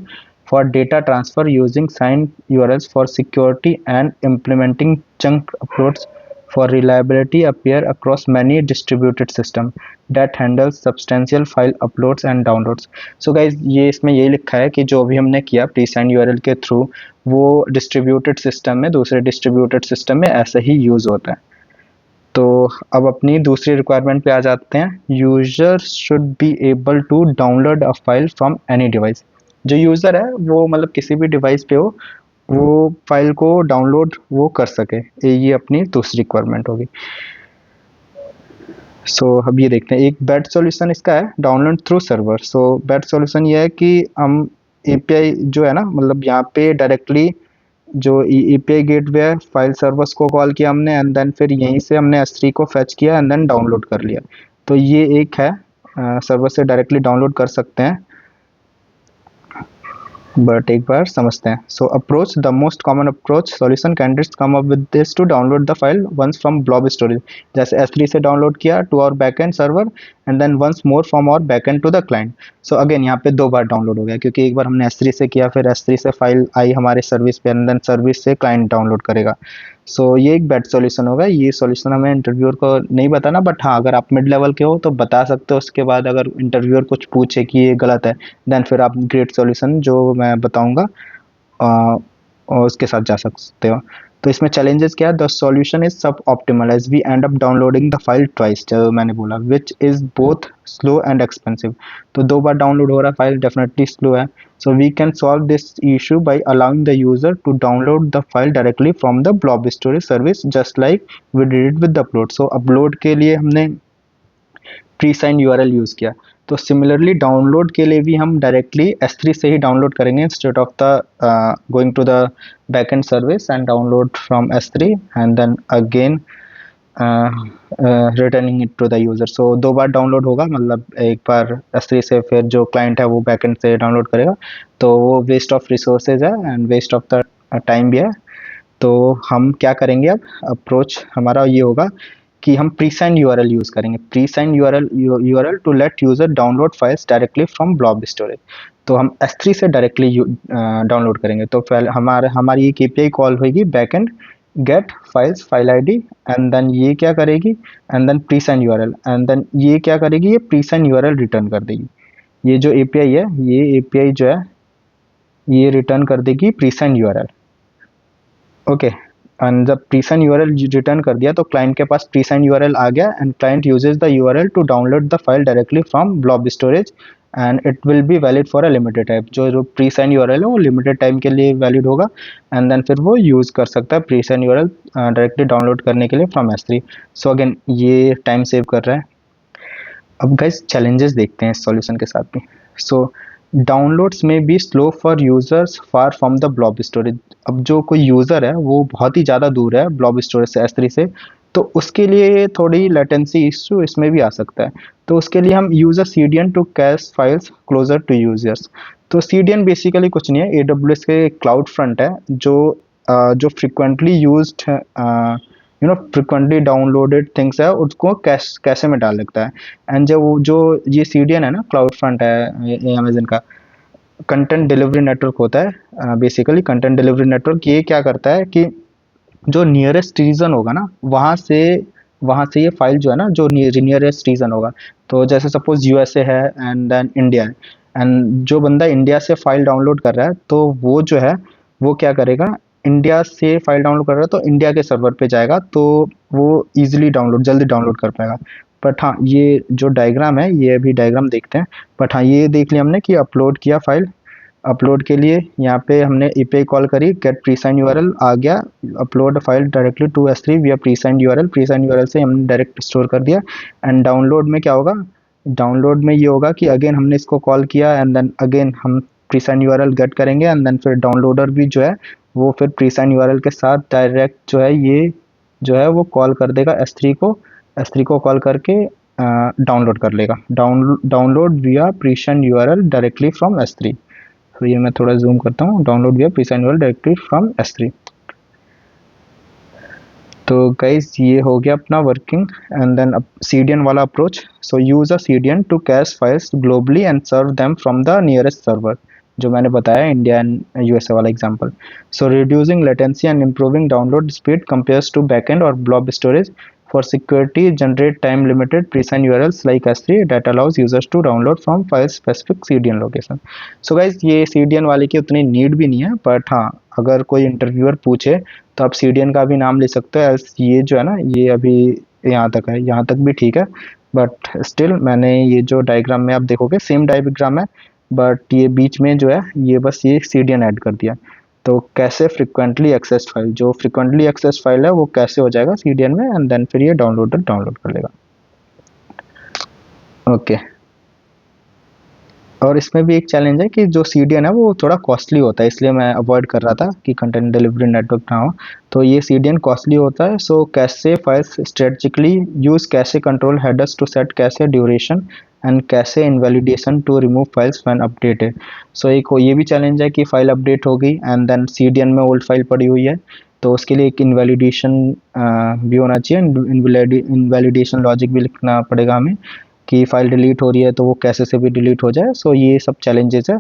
for data transfer using signed URLs for security and implementing chunk uploads for reliability appear across many distributed system that handles substantial file uploads and downloads। So guys, ये इसमें यही लिखा है कि जो भी हमने किया प्रीसाइन यूआरएल के थ्रू, वो डिस्ट्रीब्यूटेड सिस्टम में, दूसरे डिस्ट्रीब्यूटेड सिस्टम में ऐसे ही यूज़ होता है। तो अब अपनी दूसरी रिक्वायरमेंट पे आ जाते हैं। User should be able to download a file from any device. जो यूज़र है वो मतलब किसी भी डिवाइस पे हो, वो फाइल को डाउनलोड वो कर सके, ये अपनी दूसरी रिक्वायरमेंट होगी। सो अब ये देखते हैं, एक बेड सॉल्यूशन इसका है डाउनलोड थ्रू सर्वर। सो बेड सॉल्यूशन ये है कि हम API जो है ना, मतलब यहाँ पे डायरेक्टली जो API गेटवे है, फाइल सर्वर्स को कॉल किया हमने, एंड देन फिर यहीं से हमने S3 को फेच किया एंड देन डाउनलोड कर लिया। तो ये एक है, सर्वर से डायरेक्टली डाउनलोड कर सकते हैं, बट एक बार समझते हैं। So approach, the most common approach solution candidates come up with this to download the file once from blob storage. जैसे S3 से डाउनलोड किया to our backend server, and then once more from our backend to the client. So again यहाँ पे दो बार download हो गया, क्योंकि एक बार हमने S3 से किया, फिर S3 से फाइल आई हमारे सर्विस पे, एंड देन सर्विस से क्लाइंट डाउनलोड करेगा। सो ये एक बेड सॉल्यूशन होगा। ये सॉल्यूशन हमें इंटरव्यूअर को नहीं बताना, बट हाँ अगर आप मिड लेवल के हो तो बता सकते हो। उसके बाद अगर इंटरव्यूअर कुछ पूछे कि ये गलत है, देन फिर आप ग्रेट सॉल्यूशन जो मैं बताऊंगा और उसके साथ जा सकते हो। तो इसमें चैलेंजेस क्या है? The solution is suboptimal as we end up downloading the file twice, जो मैंने बोला, which is both slow and expensive. तो दो बार डाउनलोड हो रहा है फाइल, डेफिनेटली स्लो है। So we can solve this issue by allowing the user to download the file directly from the blob storage service, just like we did it with the upload. So upload के लिए हमने प्रीसाइन URL use किया, तो similarly download के लिए भी हम directly S3 से ही डाउनलोड करेंगे instead of the going to the backend service and download from S3 and then again returning it to the user. So दो बार डाउनलोड होगा, मतलब एक बार S3 से, फिर जो क्लाइंट है वो बैकएंड से डाउनलोड करेगा, तो वो वेस्ट ऑफ रिसोर्सेज है and waste of the time भी है। तो हम क्या करेंगे, अब अप्रोच हमारा ये होगा कि हम प्रीसाइन यूआरएल यूज़ करेंगे, presign URL to let user download files directly from blob storage. तो हम S3 से डायरेक्टली डाउनलोड करेंगे। तो पहले हमारी एक API कॉल होगी backend get files file ID, and then ये क्या करेगी, and then presign URL, and then ये क्या करेगी, ये प्रीसाइन यूआरएल रिटर्न कर देगी। ये जो API है, ये API जो है ये रिटर्न कर देगी प्रीसाइन यूआरएल। ओके, एंड जब प्रीसाइन यूआरएल रिटर्न कर दिया तो क्लाइंट के पास प्रीसाइन यूआरएल आ गया, and client uses the URL to download the file directly from blob storage, and it will be valid for a limited time. जो प्रीसाइन यूआरएल है वो लिमिटेड टाइम के लिए वैलिड होगा, एंड देन फिर वो यूज़ कर सकता है प्रीसाइन यूआरएल डायरेक्टली डाउनलोड करने के लिए फ्रॉम S3। सो अगेन ये टाइम सेव कर रहा है। अब गाइस चैलेंजेस देखते हैं इस सॉल्यूशन के साथ भी। सो डाउनलोड्स में be slow for users far from the blob storage. अब जो कोई यूज़र है वो बहुत ही ज़्यादा दूर है ब्लॉब स्टोरेज से, S3 से, तो उसके लिए थोड़ी लेटेंसी इशू इसमें भी आ सकता है। तो उसके लिए हम use a CDN to cache files closer to users. तो CDN बेसिकली कुछ नहीं है, AWS के क्लाउड फ्रंट है जो frequently used frequently downloaded things है उसको कैसे में डाल सकता है। एंड जब वो जो ये सीडीएन है ना, क्लाउड फ्रंट है अमेजन का, कंटेंट डिलीवरी नेटवर्क होता है। बेसिकली कंटेंट डिलीवरी नेटवर्क ये क्या करता है कि जो नियरेस्ट रीजन होगा ना, वहाँ से ये फाइल जो है ना, जो नियरेस्ट रीजन होगा, तो जैसे सपोज यूएसए है एंड देन इंडिया है, एंड जो बंदा इंडिया से फाइल डाउनलोड कर रहा है तो वो जो है वो क्या करेगा, इंडिया से फाइल डाउनलोड कर रहा है तो इंडिया के सर्वर पे जाएगा, तो वो इजीली जल्दी डाउनलोड कर पाएगा। बट हाँ, ये जो डायग्राम है, ये अभी डायग्राम देखते हैं। बट हाँ, ये देख लिया हमने कि अपलोड किया फाइल, अपलोड के लिए यहाँ पे हमने एपीआई कॉल करी, गेट प्रीसाइंड यूआरएल आ गया, upload file directly to S3 विया प्रीसाइंड यूआरएल, प्रीसाइंड यूआरएल से हमने डायरेक्ट स्टोर कर दिया। एंड डाउनलोड में क्या होगा, डाउनलोड में ये होगा कि अगेन हमने इसको कॉल किया एंड देन अगेन हम प्रीसाइंड यूआरएल गेट करेंगे, एंड देन फिर डाउनलोडर भी जो है वो फिर प्रीसाइंड यूआरएल के साथ डायरेक्ट जो है ये जो है वो कॉल कर देगा S3 को कॉल करके डाउनलोड कर लेगा, डाउनलोड विया प्रीसाइंड यूआरएल डायरेक्टली फ्रॉम S3। तो ये मैं थोड़ा जूम करता हूँ, डाउनलोड विया प्रीसाइंड यूआरएल डायरेक्टली फ्रॉम S3। तो गाइज ये हो गया अपना वर्किंग। एंड देन अब सीडीएन वाला approach, so use a CDN to cache files globally and serve them from the nearest server, जो मैंने बताया इंडिया एंड यूएसए वाला example. So reducing latency and improving download speed compares to backend और blob storage. For security, generate time-limited pre-signed URLs like S3 that allows users to download from file-specific CDN location. So guys, ये CDN वाले की उतनी need भी नहीं है, but हाँ, अगर कोई इंटरव्यूअर पूछे तो आप CDN का भी नाम ले सकते हो। ये जो है ना, ये अभी यहाँ तक है, यहाँ तक भी ठीक है, बट स्टिल मैंने ये जो डायग्राम में आप देखोगे सेम डायग्राम है, बट ये बीच में जो है ये बस ये CDN ऐड कर दिया। तो कैसे फ्रिक्वेंटली एक्सेस फाइल, जो फ्रिक्वेंटली एक्सेस फाइल है वो कैसे हो जाएगा सीडीएन में, एंड देन फिर ये डाउनलोडर डाउनलोड कर लेगा। ओके, और इसमें भी एक चैलेंज है कि जो सीडीएन है वो थोड़ा कॉस्टली होता है, इसलिए मैं अवॉइड कर रहा था कि कंटेंट डिलीवरी नेटवर्क ना हो। तो ये सीडीएन कॉस्टली होता है। So cache files strategically use, cache control headers to set cache duration, and cache invalidation to remove files when updated. So एक ये भी चैलेंज है कि फाइल अपडेट हो गई एंड देन सीडीएन में ओल्ड फाइल पड़ी हुई है, तो उसके लिए एक इनवैलिडेशन भी होना चाहिए, इनवैलिडेशन लॉजिक भी लिखना पड़ेगा हमें कि फाइल डिलीट हो रही है तो वो कैसे से भी डिलीट हो जाए। सो ये सब चैलेंजेस है,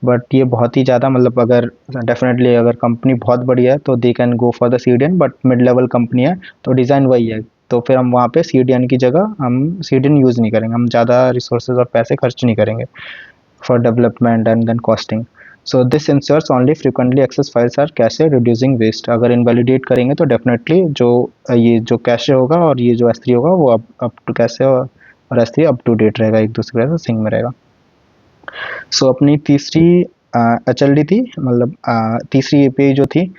बट ये बहुत ही ज़्यादा, मतलब अगर डेफिनेटली अगर कंपनी बहुत बड़ी है तो they can go for the CDN, but mid level company है तो डिज़ाइन वही है, तो फिर हम वहाँ पे सीडीएन की जगह हम सीडीएन यूज़ नहीं करेंगे, हम ज़्यादा रिसोर्सेज और पैसे खर्च नहीं करेंगे for development and then costing. So this ensures only frequently access files are cache reducing waste. अगर इनवैलिडेट करेंगे तो डेफिनेटली जो ये जो कैशे होगा और ये जो S3 होगा वो अप टू कैशे और S3 अप टू डेट रहेगा, एक दूसरे से सिंक में रहेगा। सो अपनी तीसरी HLD थी, मतलब तीसरी API जो थी,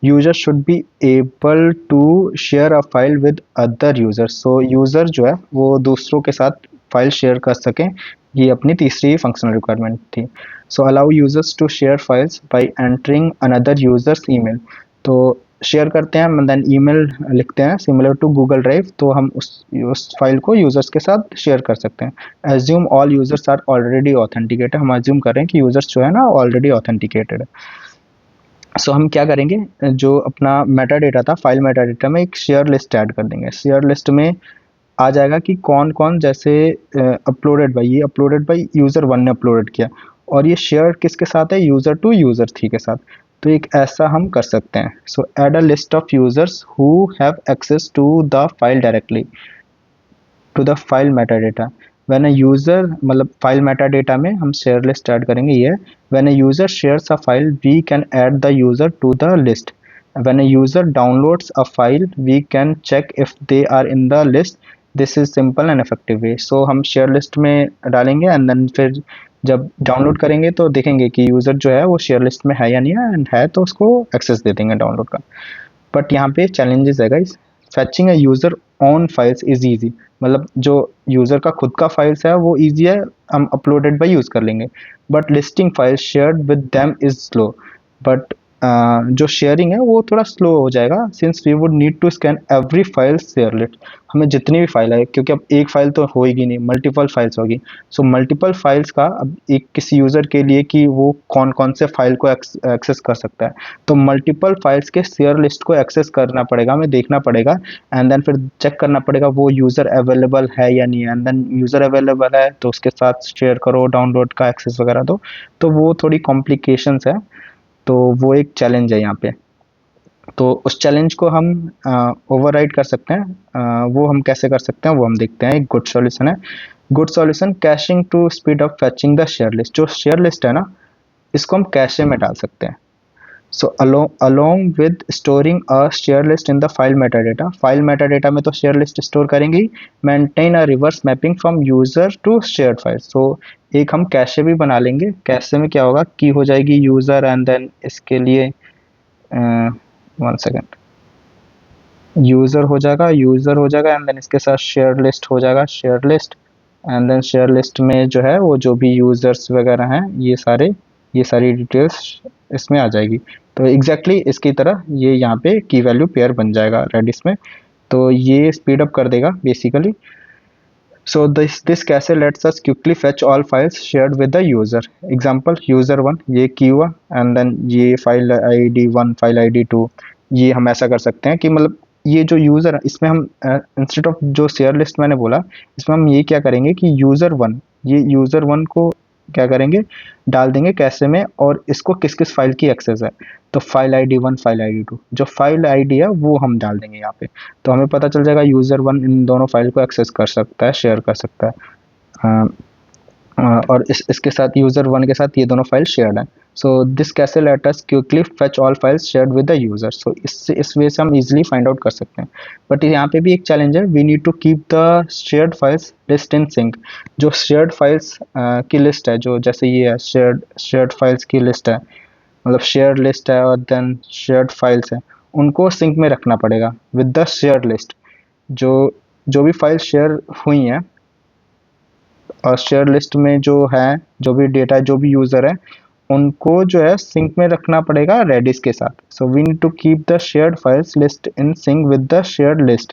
user should be able to share a file with other users. So user जो है वो दूसरों के साथ फाइल शेयर कर सकें, ये अपनी तीसरी फंक्शनल रिक्वायरमेंट थी। So allow users to share files by entering another users email. तो शेयर करते हैं, देन ईमेल लिखते हैं सिमिलर टू गूगल ड्राइव, तो हम उस फाइल को यूजर्स के साथ शेयर कर सकते हैं। Assume all users are already authenticated, हम एज्यूम कर रहे हैं कि यूजर्स जो है ना ऑलरेडी ऑथेंटिकेटेड है। सो हम क्या करेंगे, जो अपना मेटा डेटा था, फाइल मेटा डेटा में एक शेयर लिस्ट ऐड कर देंगे। शेयर लिस्ट में आ जाएगा कि कौन कौन, जैसे अपलोडेड बाई, ये अपलोडेड बाई यूज़र 1 ने अपलोडेड किया, और ये शेयर किसके साथ है, यूज़र टू यूज़र 3 के साथ। तो एक ऐसा हम कर सकते हैं। So add a list of users who have access to the file directly to the file Meta data. When a user, मतलब फाइल मेटा डेटा में हम शेयर लिस्ट ऐड करेंगे, ये when a user shares a file we can add the user to the list. When a user downloads a file we can check if they are in the list. This is simple and effective way. सो हम share list में डालेंगे and then फिर जब download करेंगे तो देखेंगे कि user जो है वो शेयर लिस्ट में है या नहीं है, एंड है तो उसको एक्सेस दे देंगे डाउनलोड का। बट यहाँ पे चैलेंजेस है guys. फैचिंग a user on files is easy, मतलब जो यूजर का खुद का फाइल्स है वो ईजी है, हम अपलोडेड बाई यूज कर लेंगे। But listing files shared with them is slow. But जो शेयरिंग है वो थोड़ा स्लो हो जाएगा, since we would need to scan every file share list. हमें जितनी भी फाइल है, क्योंकि अब एक फाइल तो होगी नहीं, मल्टीपल फाइल्स होगी। सो मल्टीपल फाइल्स का अब एक किसी यूज़र के लिए कि वो कौन कौन से फाइल को एक्सेस कर सकता है, तो मल्टीपल फाइल्स के शेयर लिस्ट को एक्सेस करना पड़ेगा, हमें देखना पड़ेगा, एंड देन फिर चेक करना पड़ेगा वो यूज़र अवेलेबल है या नहीं है, एंड देन यूज़र अवेलेबल है तो उसके साथ शेयर करो, डाउनलोड का एक्सेस वगैरह दो। तो वो थोड़ी कॉम्प्लिकेशंस है, तो वो एक चैलेंज है यहाँ पे। तो उस चैलेंज को हम ओवरराइड कर सकते हैं। वो हम कैसे कर सकते हैं वो हम देखते हैं। एक गुड सॉल्यूशन है, good solution caching to speed up fetching the share list. जो शेयर लिस्ट है ना, इसको हम कैशे में डाल सकते हैं। So along with storing a share list in the file Meta data, file Meta data में तो शेयर लिस्ट स्टोर करेंगे ही, maintain a reverse mapping from user to shared file. So एक हम कैशे भी बना लेंगे। कैशे में क्या होगा कि हो जाएगी यूजर, एंड देन इसके लिए वन सेकेंड, यूज़र हो जाएगा, यूज़र हो जाएगा, एंड देन इसके साथ शेयर लिस्ट हो जाएगा, share list. And then share list में जो है वो जो भी यूज़र्स वगैरह हैं, ये सारी डिटेल्स इसमें आ जाएगी। तो एग्जैक्टली इसकी तरह ये यहाँ पे की वैल्यू पेयर बन जाएगा रेडिस में। तो ये स्पीड अप कर देगा basically. So this cache lets us quickly fetch all files shared with the user. Example user 1 ये की हुआ, एंड देन ये फाइल ID 1 फाइल ID 2। ये हम ऐसा कर सकते हैं कि मतलब ये जो यूज़र है इसमें हम इंस्टेड ऑफ जो शेयर लिस्ट मैंने बोला, इसमें हम ये क्या करेंगे कि यूज़र 1 को क्या करेंगे, डाल देंगे कैशे में, और इसको किस किस फाइल की एक्सेस है, तो फाइल ID 1 फाइल ID 2 जो फाइल आईडी है वो हम डाल देंगे यहाँ पे। तो हमें पता चल जाएगा यूज़र 1 इन दोनों फाइल को एक्सेस कर सकता है, शेयर कर सकता है। और इसके साथ यूज़र 1 के साथ ये दोनों फाइल शेयर्ड हैं। So this cache let us quickly fetch all files shared with the user. So इस वे से हम इजीली फाइंड आउट कर सकते हैं। बट यहाँ पे भी एक चैलेंज है, we need to keep the shared files list in sync. जो शेयर्ड फाइल्स की लिस्ट है, जो जैसे ये है शेयर्ड फाइल्स की लिस्ट है, मतलब शेयर लिस्ट है और देन शेयर्ड फाइल्स है, उनको सिंक में रखना पड़ेगा विद द शेयर लिस्ट। जो जो भी फाइल शेयर हुई हैं और शेयर लिस्ट में जो है, जो भी डेटा, जो भी यूज़र है, उनको जो है सिंक में रखना पड़ेगा रेडिस के साथ। So we need to keep the shared files list in sync with the shared list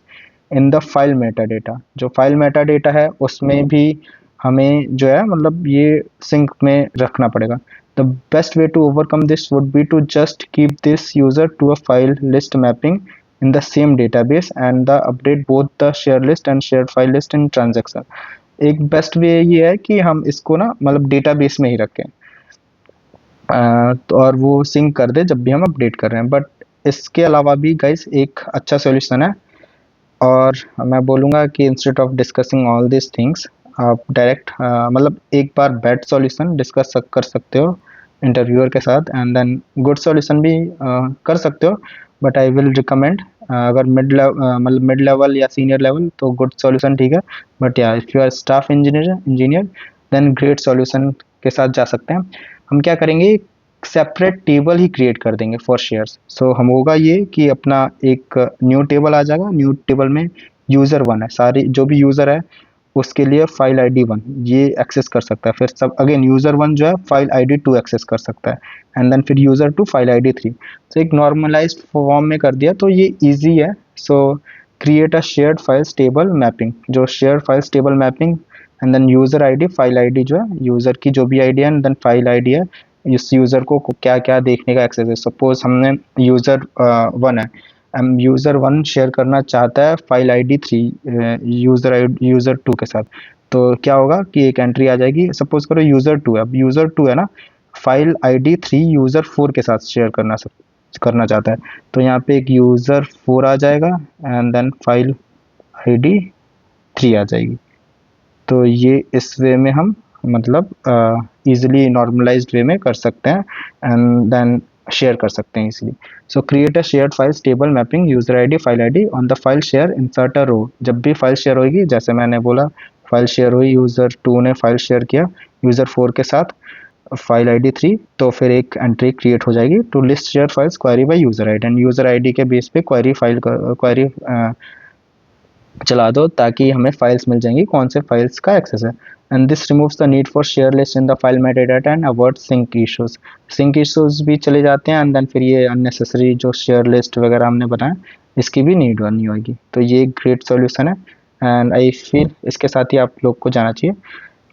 in the file Meta data. जो फाइल मेटा डेटा है उसमें भी हमें जो है मतलब ये सिंक में रखना पड़ेगा। The best way to overcome this would be to just keep this user to a file list mapping in the same database and the update both the share list and shared file list in transaction। एक best way ये है कि हम इसको ना मतलब database में ही रखें, तो और वो सिंक कर दे जब भी हम अपडेट कर रहे हैं। बट इसके अलावा भी गाइस एक अच्छा सॉल्यूशन है, और मैं बोलूँगा कि instead of discussing all this things, आप डायरेक्ट मतलब एक बार बैड सॉल्यूशन डिस्कस कर सकते हो इंटरव्यूअर के साथ, एंड देन गुड सॉल्यूशन भी कर सकते हो। बट आई विल रिकमेंड, अगर मतलब मिड लेवल या सीनियर लेवल तो गुड सॉल्यूशन ठीक है, बट या if you are staff engineer then great solution के साथ जा सकते हैं। हम क्या करेंगे, सेपरेट टेबल ही क्रिएट कर देंगे फॉर शेयर्स। सो हम होगा ये कि अपना एक न्यू टेबल आ जाएगा, न्यू टेबल में यूज़र 1 है, सारी जो भी यूज़र है उसके लिए फाइल ID 1 ये एक्सेस कर सकता है। फिर सब अगेन यूज़र 1 जो है फाइल ID 2 एक्सेस कर सकता है, एंड देन फिर यूज़र 2 फाइल ID 3। तो एक नॉर्मलाइज्ड फॉर्म में कर दिया तो ये ईजी है। So create a shared files table mapping, जो shared files table mapping, and then user ID file ID जो है यूज़र की जो भी ID है, एंड देन फाइल ID है, इस यूज़र को क्या क्या देखने का एक्सेस है। सपोज हमने यूज़र 1 है, यूज़र 1 शेयर करना चाहता है फाइल ID 3 यूज़र 2 के साथ, तो क्या होगा कि एक एंट्री आ जाएगी। सपोज करो यूज़र 2 है, अब यूज़र 2 है ना फाइल ID 3 यूज़र 4 के साथ शेयर करना चाहता है, तो यहाँ पे एक यूज़र 4 आ जाएगा, एंड देन फाइल ID 3 आ जाएगी। तो ये इस वे में हम मतलब इजीली नॉर्मलाइज्ड वे में कर सकते हैं, एंड देन शेयर कर सकते हैं easily. So create a shared files table mapping user ID file ID on the file share insert a row. जब भी फाइल शेयर होगी, जैसे मैंने बोला फाइल शेयर हुई, यूज़र 2 ने फाइल शेयर किया यूज़र 4 के साथ फाइल ID 3, तो फिर एक एंट्री क्रिएट हो जाएगी to list share files query by user ID, and user ID के बेस पे क्वेरी चला दो ताकि हमें फाइल्स मिल जाएंगी कौन से फाइल्स का एक्सेस है। And this removes the need for share list in the file metadata and avoid sync issues भी चले जाते हैं, एंड देन फिर ये अननेसेसरी जो शेयर लिस्ट वगैरह हमने बनाया इसकी भी नीड नहीं होगी। तो ये एक ग्रेट सॉल्यूशन है एंड आई फील इसके साथ ही आप लोग को जाना चाहिए।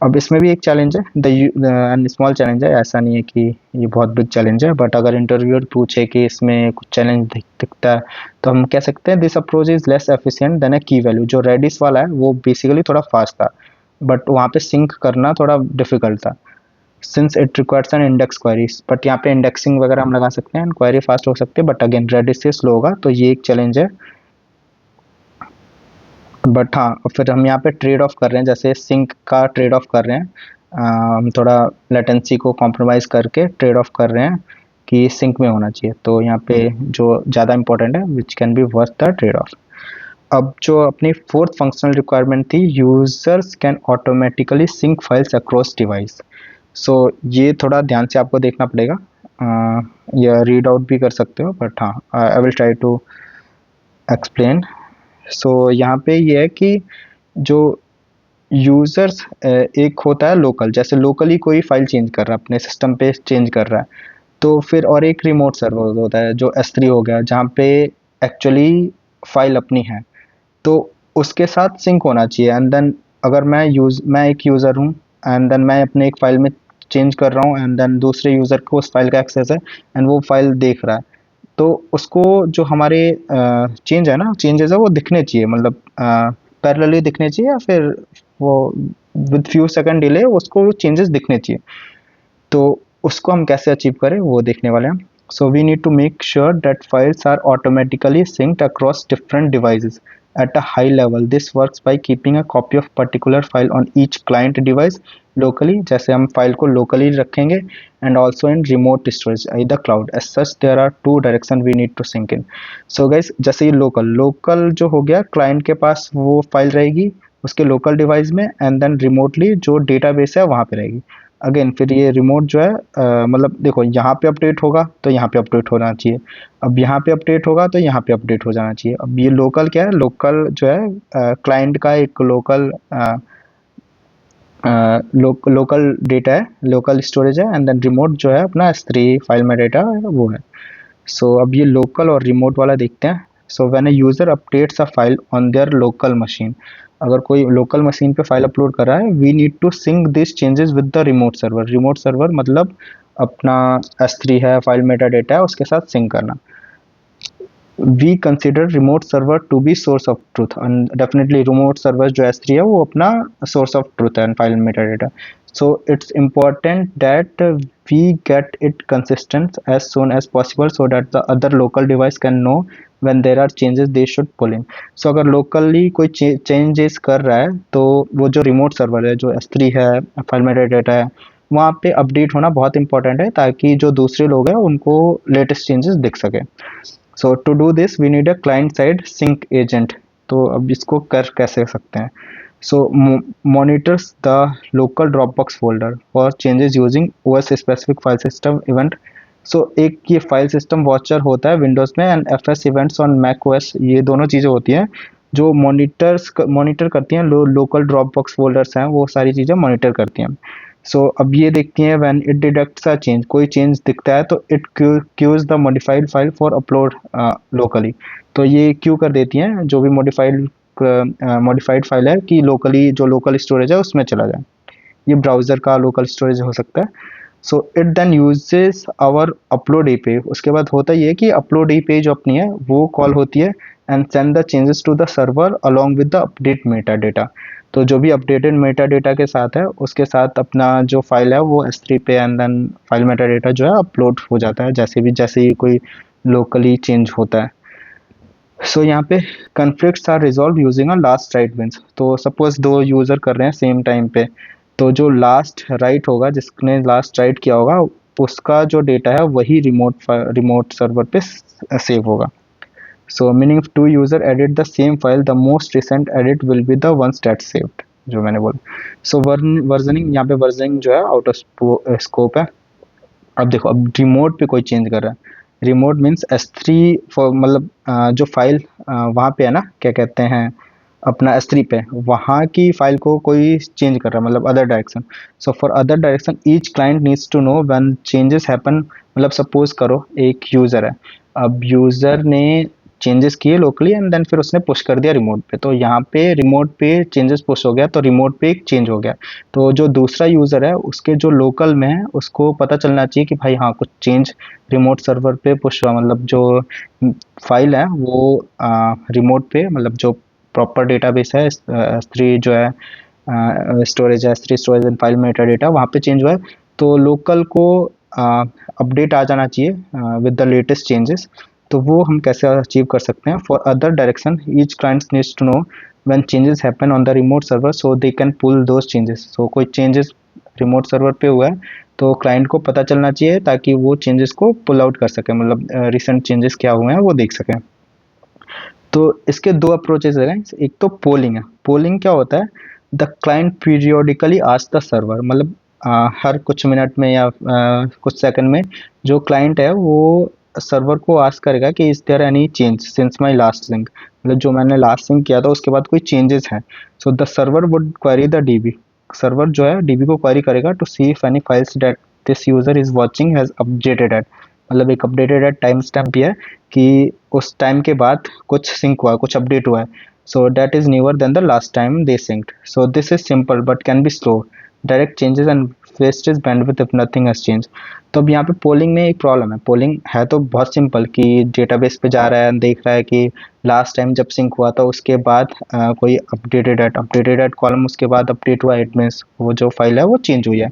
अब इसमें भी एक चैलेंज है, द स्मॉल चैलेंज है, ऐसा नहीं है कि ये बहुत बिग चैलेंज है, बट अगर इंटरव्यूअर पूछे कि इसमें कुछ चैलेंज दिखता है तो हम कह सकते हैं this approach is less efficient than a key value. जो रेडिस वाला है वो बेसिकली थोड़ा फास्ट था, बट वहाँ पे सिंक करना थोड़ा डिफिकल्ट था since it requires N index queries. But यहाँ पे इंडेक्सिंग वगैरह हम लगा सकते हैं, क्वेरी फास्ट हो सकती है, बट अगेन रेडिस से स्लो होगा, तो ये एक चैलेंज है। बट हाँ, फिर हम यहाँ पे ट्रेड ऑफ कर रहे हैं, जैसे सिंक का ट्रेड ऑफ कर रहे हैं, हम थोड़ा लेटेंसी को कॉम्प्रोमाइज़ करके ट्रेड ऑफ कर रहे हैं कि सिंक में होना चाहिए। तो यहाँ पे जो ज़्यादा इंपॉर्टेंट है which can be worth the trade off. अब जो अपनी फोर्थ फंक्शनल रिक्वायरमेंट थी, users can automatically sync files across device. So ये थोड़ा ध्यान से आपको देखना पड़ेगा, या रीड आउट भी कर सकते हो, बट हाँ I will try to explain. So यहाँ पे ये है कि जो यूजर्स एक होता है लोकल, जैसे लोकली कोई फाइल चेंज कर रहा है अपने सिस्टम पे चेंज कर रहा है, तो फिर और एक रिमोट सर्वर होता है जो S3 हो गया, जहाँ पे एक्चुअली फाइल अपनी है, तो उसके साथ सिंक होना चाहिए। एंड देन अगर मैं एक यूज़र हूँ एंड देन मैं अपने एक फाइल में चेंज कर रहा हूँ एंड देन दूसरे यूज़र को उस फाइल का एक्सेस है एंड वो फाइल देख रहा है, तो उसको जो हमारे चेंजेस है वो दिखने चाहिए, मतलब पैरेलली दिखने चाहिए, या फिर वो विद फ्यू सेकंड डिले उसको चेंजेस दिखने चाहिए। तो उसको हम कैसे अचीव करें वो देखने वाले हैं। So we need to make sure that files are automatically synced across different devices at a high level. This works by keeping a copy of particular file on each client device locally, जैसे हम file को locally रखेंगे, and also in remote storage either cloud. As such there are two direction we need to sync in. So guys, जैसे ये local जो हो गया, client के पास वो फाइल रहेगी उसके लोकल डिवाइस में, एंड देन रिमोटली जो डेटाबेस है वहाँ पे रहेगी। अगेन फिर ये रिमोट जो है मतलब देखो, यहाँ पे अपडेट होगा तो यहाँ पे अपडेट होना चाहिए, अब यहाँ पे अपडेट होगा तो यहाँ पे अपडेट हो जाना चाहिए। अब ये लोकल क्या है, लोकल जो है क्लाइंट का एक लोकल डेटा है, लोकल स्टोरेज है, एंड देन रिमोट जो है अपना S3 फाइल में डेटा वो है। सो अब ये लोकल और रिमोट वाला देखते हैं। So when a user updates a file on their local machine, अगर कोई लोकल मशीन पे फाइल अपलोड कर रहा है, we need to sync this changes with the remote server. Remote server मतलब अपना S3 है, फाइल मेटा डेटा है, उसके साथ सिंक करना। We consider remote server to be source of truth, and definitely remote server जो S3 है वो अपना सोर्स ऑफ ट्रूथ है file Meta data. So it's important that we get it consistent as soon as possible so that the other local device can know when there are changes they should pull in. So अगर locally कोई changes कर रहा है तो वो जो remote server है, जो S3 है, फाइल मेटा डेटा है, वहाँ पे अपडेट होना बहुत इंपॉर्टेंट है ताकि जो दूसरे लोग हैं उनको लेटेस्ट चेंजेस दिख सके। So to do this we need a client side sync agent. तो अब इसको कर कैसे सकते हैं? So monitors the local Dropbox folder for changes using OS specific file system event. So एक ये फाइल सिस्टम वॉचर होता है विंडोज़ में, and FS events on Mac OS, ये दोनों चीज़ें होती हैं जो मॉनिटर करती हैं, लोकल ड्रॉपबॉक्स फोल्डर्स हैं वो सारी चीज़ें मॉनिटर करती हैं। सो अब ये देखती हैं when it detects a change, कोई चेंज दिखता है तो it queues the modified file for upload locally. तो ये क्यू कर देती हैं जो भी मॉडिफाइड फाइल है कि लोकली जो लोकल स्टोरेज है उसमें चला जाए। ये ब्राउज़र का लोकल स्टोरेज हो सकता है। So it then uses our upload API। उसके बाद होता ये है कि अपलोड API जो अपनी है वो कॉल होती है and send the changes to the server along with the update metadata. तो जो भी अपडेटेड मेटा डेटा के साथ है उसके साथ अपना जो फाइल है वो S3 पे, and then file Meta data जो है अपलोड हो जाता है जैसे ही कोई लोकली चेंज होता है। सो यहाँ पे conflicts are resolve using a last write wins. तो सपोज दो यूज़र कर रहे हैं सेम टाइम पे, तो जो लास्ट राइट होगा, जिसने लास्ट राइट किया होगा, उसका जो डेटा है वही रिमोट सर्वर पे सेव होगा। So meaning two user edit the same file, the most recent edit will be the once that saved, जो मैंने बोला। सो वर्जनिंग, यहाँ पे वर्जनिंग जो है आउट ऑफ स्कोप है। अब देखो, अब रिमोट पे कोई चेंज कर रहा है, रिमोट मीन्स S3 मतलब जो फाइल वहाँ पे है ना, क्या कहते हैं, अपना S3 पे, वहाँ की फाइल को कोई चेंज कर रहा है, मतलब other direction. So for other direction each client needs to know when changes happen. मतलब सपोज करो एक यूज़र है, अब यूज़र ने चेंजेस किए लोकली एंड देन फिर उसने पुश कर दिया रिमोट पे, तो यहाँ पे रिमोट पे चेंजेस पुश हो गया, तो रिमोट पे एक चेंज हो गया। तो जो दूसरा यूज़र है उसके जो लोकल में है उसको पता चलना चाहिए कि भाई हाँ कुछ चेंज रिमोट सर्वर पे पुश हुआ, मतलब जो फाइल है वो रिमोट पे, मतलब जो प्रॉपर डेटाबेस है S3 जो है, स्टोरेज है S3 storage and file Meta data, वहाँ पे चेंज हुआ है। तो लोकल को अपडेट आ जाना चाहिए विद द लेटेस्ट चेंजेस। तो वो हम कैसे अचीव कर सकते हैं? For other direction each clients needs to know when changes happen on the remote server so they can pull those changes. So कोई चेंजेस रिमोट सर्वर पे हुआ है तो क्लाइंट को पता चलना चाहिए ताकि वो चेंजेस को पुल आउट कर सके, मतलब रिसेंट चेंजेस क्या हुए हैं वो देख सकें। तो इसके दो अप्रोचेस हैं। एक तो पोलिंग है। पोलिंग क्या होता है? The client periodically ask the server, मतलब हर कुछ मिनट में या कुछ सेकंड में जो क्लाइंट है वो सर्वर को आस्क करेगा कि is there any change since my last sync, मतलब जो मैंने लास्ट सिंक किया था उसके बाद कोई चेंजेस हैं। So the server would query the DB. Server जो है डीबी को क्वेरी करेगा to see if any files that this user is watching has updated at, मतलब एक अपडेटेड एट टाइम स्टैम्प भी है कि उस टाइम के बाद कुछ सिंक हुआ, कुछ अपडेट हुआ है। So that is newer than the last time they synced. So this is simple but can be slow direct changes and wastage bandwidth if nothing has change. तो अब यहाँ पे पोलिंग में एक प्रॉब्लम है। पोलिंग है तो बहुत सिंपल कि डेटाबेस पे जा रहा है, देख रहा है कि लास्ट टाइम जब सिंक हुआ था उसके बाद कोई अपडेटेड एट कॉलम, उसके बाद अपडेट हुआ, इट मीन्स वो जो फाइल है वो चेंज हुई है।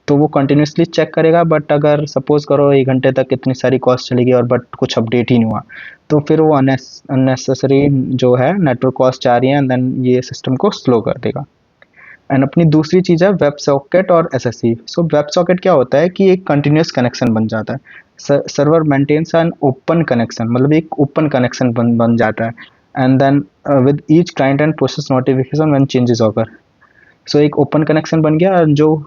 तो वो कंटिन्यूसली चेक करेगा, बट अगर सपोज करो 1 घंटे तक इतनी सारी कॉस्ट चलेगी और बट कुछ अपडेट ही नहीं हुआ, तो फिर वो अननेसेसरी जो है नेटवर्क कॉस्ट आ रही है एंड देन ये सिस्टम को स्लो कर देगा। एंड अपनी दूसरी चीज़ है वेब सॉकेट और एसएससी। सो वेब सॉकेट क्या होता है कि एक कंटिन्यूस कनेक्शन बन जाता है। Server maintains an open connection, मतलब एक ओपन कनेक्शन बन जाता है and then with each client and process notification when changes occur. So एक ओपन कनेक्शन बन गया, जो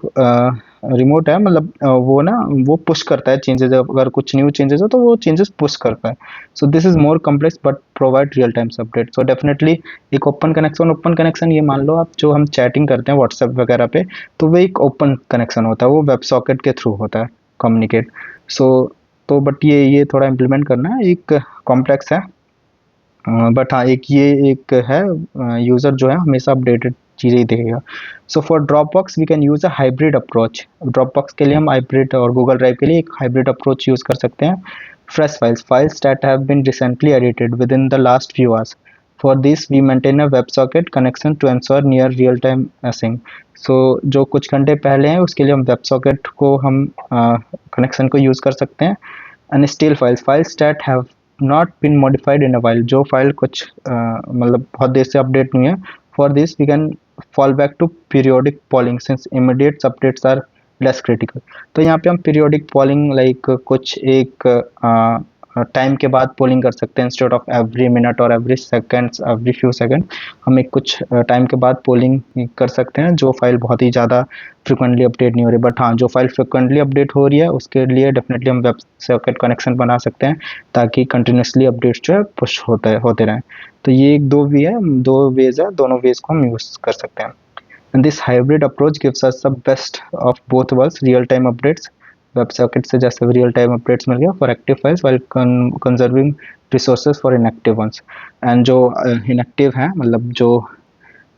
रिमोट है मतलब वो ना वो पुश करता है चेंजेस, अगर कुछ न्यू चेंजेस हो तो वो चेंजेस पुश करता है। सो this is more complex but provide real times update. So definitely एक ओपन कनेक्शन ये मान लो आप, जो हम चैटिंग करते हैं व्हाट्सएप वगैरह पे, तो वो एक ओपन कनेक्शन होता है, वो वेब सॉकेट के थ्रू होता है कम्युनिकेट। सो तो बट ये थोड़ा इम्प्लीमेंट करना है, एक कॉम्प्लेक्स है, बट हाँ एक ये एक है, यूज़र जो है हमेशा अपडेटेड चीज़ें ही देखेगा। So for Dropbox we can use a hybrid approach. Dropbox के लिए हम हाइब्रिड, और गूगल ड्राइव के लिए एक हाइब्रिड अप्रोच यूज़ कर सकते हैं। Fresh files that have been recently edited within the last few hours. For this we maintain a web socket connection to ensure near real time sync. So जो कुछ घंटे पहले हैं उसके लिए हम वेब सॉकेट को हम कनेक्शन को यूज़ कर सकते हैं। And still files that have not been modified in a while, जो फाइल कुछ मतलब बहुत देर से अपडेट नहीं है। For this we can fall back to periodic polling since immediate updates are less critical. तो यहाँ पे हम पीरियोडिक पॉलिंग लाइक कुछ एक टाइम के बाद पोलिंग कर सकते हैं, इंस्टेड ऑफ एवरी मिनट और every seconds, every few second हम एक कुछ टाइम के बाद पोलिंग कर सकते हैं जो फाइल बहुत ही ज़्यादा फ्रिक्वेंटली अपडेट नहीं हो रही। बट हाँ जो फाइल फ्रिक्वेंटली अपडेट हो रही है उसके लिए डेफिनेटली हम वेब सॉकेट कनेक्शन बना सकते हैं ताकि कंटिन्यूसली अपडेट्स जो है पुश होते रहें। तो ये एक दो वेज है, दोनों वेज को हम यूज़ कर सकते हैं। And this hybrid approach gives us the best of both worlds, real time updates web socket से जैसे रियल टाइम अपडेट्स मिल गया for active files while conserving resources for inactive ones. And जो इनएक्टिव हैं, मतलब जो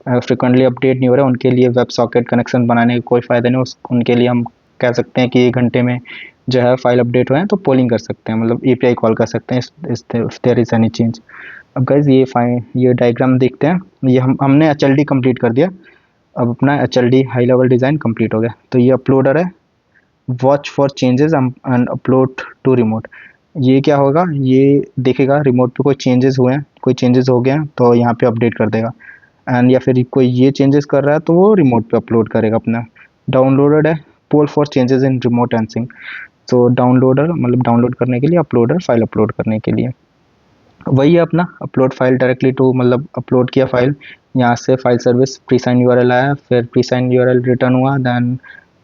फ्रिक्वेंटली अपडेट नहीं हो रहा है, उनके लिए वेब सॉकेट कनेक्शन बनाने का कोई फ़ायदा नहीं। उनके लिए हम कह सकते हैं कि 1 घंटे में जो है फाइल अपडेट हुए हैं तो पोलिंग कर सकते हैं, मतलब एपीआई कॉल कर सकते हैं if there is any change. अब गाइज ये डायग्राम देखते हैं। ये हमने एचएलडी कंप्लीट कर दिया। अब अपना HLD high level design complete हो गया। तो ये अपलोडर है, watch for changes and upload to remote. ये क्या होगा, ये देखेगा रिमोट पे कोई चेंजेस हुए हैं, कोई चेंजेस हो गए हैं तो यहाँ पे अपडेट कर देगा। एंड या फिर कोई ये चेंजेस कर रहा है तो वो रिमोट पे अपलोड करेगा अपना। डाउनलोडेड है, poll for changes in remote and sync. तो डाउनलोडर मतलब डाउनलोड करने के लिए, अपलोडर फाइल अपलोड करने के लिए। वही है अपना अपलोड फाइल डायरेक्टली टू, मतलब अपलोड किया फाइल, यहाँ से file service pre sign URL आया, फिर प्री साइन यूआरएल रिटर्न हुआ, देन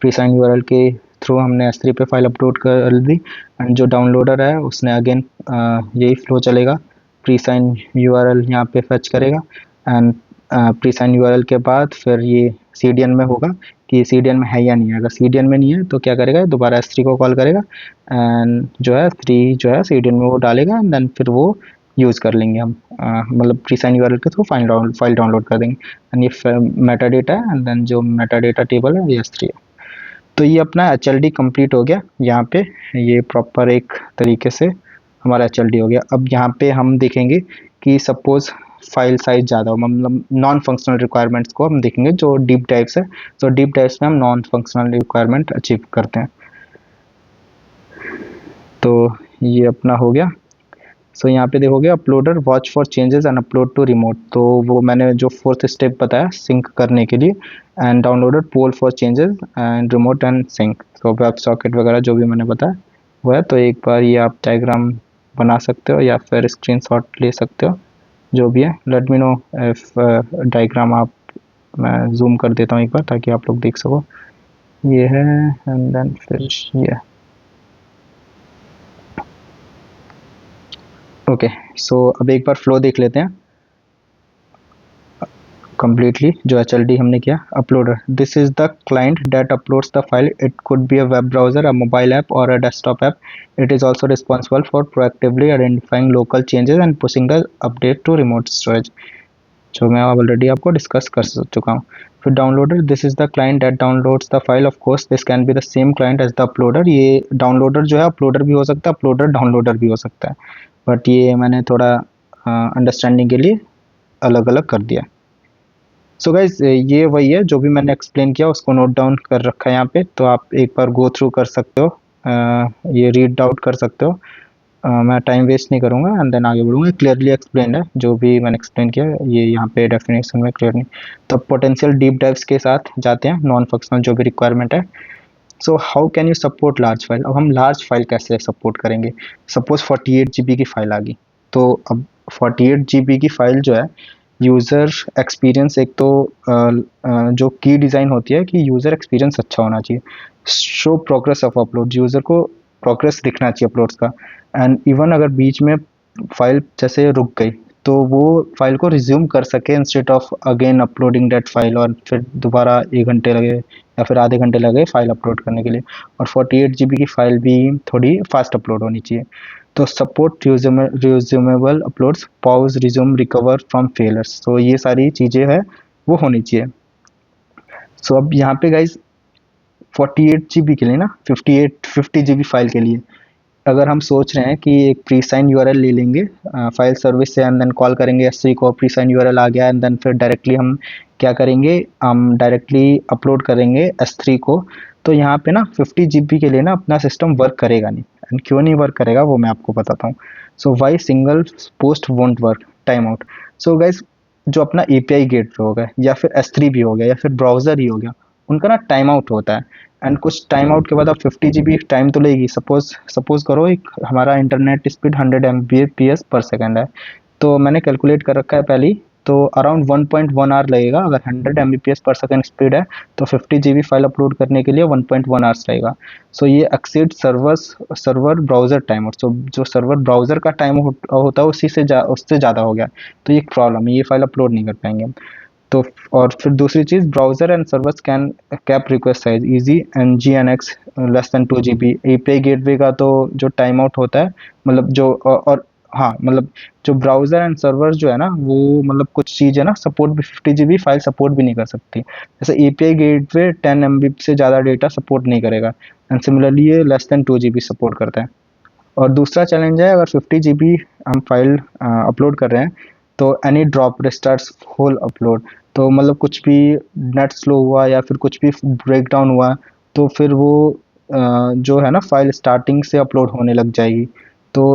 प्री साइन यूआरएल के थ्रू हमने S3 पे फाइल अपलोड कर दी। एंड जो डाउनलोडर है उसने अगेन यही फ्लो चलेगा, प्री साइन यूआरएल यहाँ पे फेच करेगा एंड प्री साइन यूआरएल के बाद फिर ये सीडीएन में होगा कि सीडीएन में है या नहीं है। अगर सीडीएन में नहीं है तो क्या करेगा, दोबारा S3 को कॉल करेगा एंड जो है 3 जो है सीडीएन में वो डालेगा एंड देन फिर वो यूज़ कर लेंगे हम, मतलब प्री साइन यूआरएल के थ्रू फाइल डाउनलोड कर देंगे एंड ये मेटा डेटा है एंड देन जो मेटा डेटा टेबल है ये S3 है। तो ये अपना HLD कंप्लीट हो गया यहाँ पे, ये प्रॉपर एक तरीके से हमारा HLD हो गया। अब यहाँ पे हम देखेंगे कि सपोज फाइल साइज ज़्यादा हो, मतलब नॉन फंक्शनल रिक्वायरमेंट्स को हम देखेंगे जो डीप डाइव्स है। तो डीप डाइव्स में हम नॉन फंक्शनल रिक्वायरमेंट अचीव करते हैं। तो ये अपना हो गया। सो यहाँ पे देखोगे uploader watch for changes and upload to remote, तो वो मैंने जो 4th स्टेप बताया सिंक करने के लिए, and downloader poll for changes and remote and sync, तो वेब सॉकेट वगैरह जो भी मैंने बताया वो है। तो एक बार ये आप डायग्राम बना सकते हो या फिर स्क्रीनशॉट ले सकते हो, जो भी है। Let me know if diagram आप, मैं जूम कर देता हूँ एक बार ताकि आप लोग देख सको। ये है एंड देन फिर ये ओके। सो अब एक बार फ्लो देख लेते हैं completely जो HLD हमने किया। Uploader, this is the client that uploads the file, it could be a web browser, a mobile app और a desktop app. It is also responsible for proactively identifying local changes and pushing the update to remote storage, जो मैं already आपको discuss कर चुका हूँ। फिर downloader, this is the client that downloads the file, of course this can be the same client as the uploader. ये downloader जो है अपलोडर भी हो सकता है, अपलोडर डाउनलोडर भी हो सकता है, बट ये मैंने थोड़ा अंडरस्टैंडिंग के लिए अलग अलग कर दिया। सो गाइज ये वही है जो भी मैंने एक्सप्लेन किया, उसको नोट डाउन कर रखा है यहाँ पे, तो आप एक बार गो थ्रू कर सकते हो, ये रीड आउट कर सकते हो। मैं टाइम वेस्ट नहीं करूँगा एंड देन आगे बढ़ूँगा। क्लियरली एक्सप्लेन है जो भी मैंने एक्सप्लेन किया, ये यहाँ पे डेफिनेशन में क्लियर नहीं। तो पोटेंशियल डीप डाइव्स के साथ जाते हैं, नॉन फंक्शनल जो भी रिक्वायरमेंट है। So how can you support large file? अब हम लार्ज फाइल कैसे सपोर्ट करेंगे? सपोज 48 GB की फाइल आ गई, तो अब 48 GB की फाइल जो है, यूज़र एक्सपीरियंस एक तो जो की डिज़ाइन होती है कि यूज़र एक्सपीरियंस अच्छा होना चाहिए। Show progress of upload, user को प्रोग्रेस दिखना चाहिए अपलोड्स का। एंड इवन अगर बीच में फाइल जैसे रुक गई तो वो फाइल को रिज्यूम कर सके instead of again uploading that file, और फिर दोबारा 1 घंटे लगे या फिर आधे घंटे लगे फाइल अपलोड करने के लिए। और 48 GB की फाइल भी थोड़ी फास्ट अपलोड होनी चाहिए। तो support resumable uploads, pause, resume, recover from failures, तो ये सारी चीज़ें हैं वो होनी चाहिए। सो अब यहाँ पे गाइज 48 GB के लिए ना, 50 GB फाइल के लिए अगर हम सोच रहे हैं कि एक प्री साइन यूआरएल ले लेंगे फाइल सर्विस से एंड देन कॉल करेंगे S3 को, प्री साइन यूआरएल आ गया एंड देन फिर डायरेक्टली हम क्या करेंगे, हम डायरेक्टली अपलोड करेंगे S3 को, तो यहाँ पे ना 50 GB के लिए ना अपना सिस्टम वर्क करेगा नहीं। एंड क्यों नहीं वर्क करेगा वो मैं आपको बताता हूँ। So why single post won't work, time out. So guys जो अपना API गेटवे हो गया या फिर S3 भी हो गया या फिर ब्राउज़र ही हो गया, उनका ना टाइम आउट होता है। एंड कुछ टाइम आउट के बाद आप 50 GB टाइम तो लेगी। सपोज करो एक हमारा इंटरनेट स्पीड 100 Mbps पर सेकेंड है, तो मैंने कैलकुलेट कर रखा है पहले ही, तो अराउंड 1.1 आवर लगेगा। अगर 100 Mbps पर सेकेंड स्पीड है तो 50 GB फाइल अपलोड करने के लिए 1.1 आवर्स लगेगा। सो ये exceed server browser time out, तो जो सर्वर ब्राउज़र का टाइम होता है उससे ज़्यादा हो गया, तो ये एक प्रॉब्लम है, ये फाइल अपलोड नहीं कर पाएंगे हम। तो और फिर दूसरी चीज़, browser and servers can cap request size easy and GNX less than 2 GB। API gateway का तो जो टाइम आउट होता है, मतलब जो और हाँ, मतलब जो ब्राउज़र एंड सर्वर जो है ना, वो मतलब कुछ चीज़ है ना सपोर्ट भी 50 GB फाइल सपोर्ट भी नहीं कर सकती। जैसे API गेटवे 10 MB से ज़्यादा डेटा सपोर्ट नहीं करेगा एंड सिमिलरली ये लेस देन 2 GB सपोर्ट करता है। और दूसरा चैलेंज है, अगर 50 GB हम फाइल अपलोड कर रहे हैं तो एनी ड्रॉप रिस्टार्ट्स होल अपलोड, तो मतलब कुछ भी नेट स्लो हुआ या फिर कुछ भी ब्रेक डाउन हुआ तो फिर वो जो है ना फाइल स्टार्टिंग से अपलोड होने लग जाएगी। तो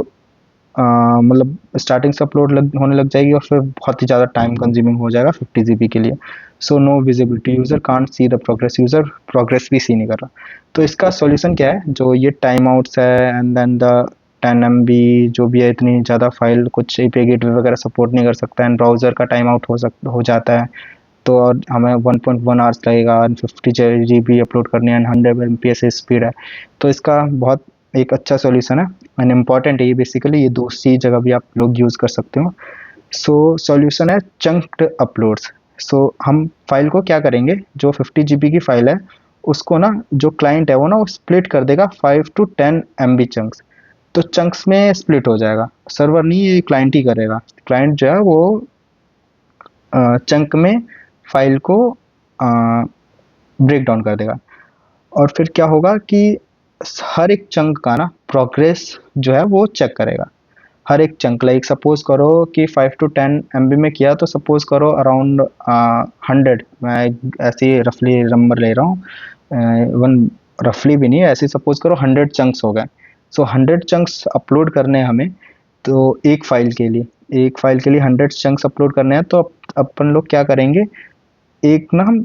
मतलब स्टार्टिंग से अपलोड होने लग जाएगी और फिर बहुत ही ज़्यादा टाइम कंज्यूमिंग हो जाएगा 50 GB के लिए। So no visibility, user can't see the progress, user progress भी सी नहीं कर रहा। तो इसका सॉल्यूशन क्या है, जो ये टाइम आउट्स है एंड देन द 10 MB जो भी है, इतनी ज़्यादा फाइल कुछ API गेटवे वगैरह सपोर्ट नहीं कर सकता एंड ब्राउज़र का टाइम आउट हो जाता है, तो और हमें 1.1 आवर्स लगेगा एंड 50 GB अपलोड करनी है एंड 100 MPS स्पीड है। तो इसका बहुत एक अच्छा सॉल्यूशन है एंड इम्पॉर्टेंट है ये, बेसिकली ये दूसरी जगह भी आप लोग यूज़ कर सकते हो। सो सॉल्यूशन है चंक्ड अपलोड्स। हम फाइल को क्या करेंगे, जो 50 GB की फाइल है उसको ना जो क्लाइंट है वो ना स्प्लिट कर देगा 5 to 10 MB चंक्स। तो चंक्स में स्प्लिट हो जाएगा, सर्वर नहीं, ये क्लाइंट ही करेगा। क्लाइंट जो है वो चंक में फाइल को ब्रेक डाउन कर देगा। और फिर क्या होगा कि हर एक चंक का ना प्रोग्रेस जो है वो चेक करेगा। हर एक चंक, लाइक सपोज करो कि 5 to 10 MB में किया, तो सपोज करो अराउंड 100, मैं ऐसे ही रफली नंबर ले रहा हूँ, वन रफली भी नहीं, ऐसे सपोज करो 100 चंक्स हो गए। 100 चंक्स अपलोड करने हैं हमें, तो एक फाइल के लिए 100 चंक्स अपलोड करने हैं। तो अपन लोग क्या करेंगे, एक ना हम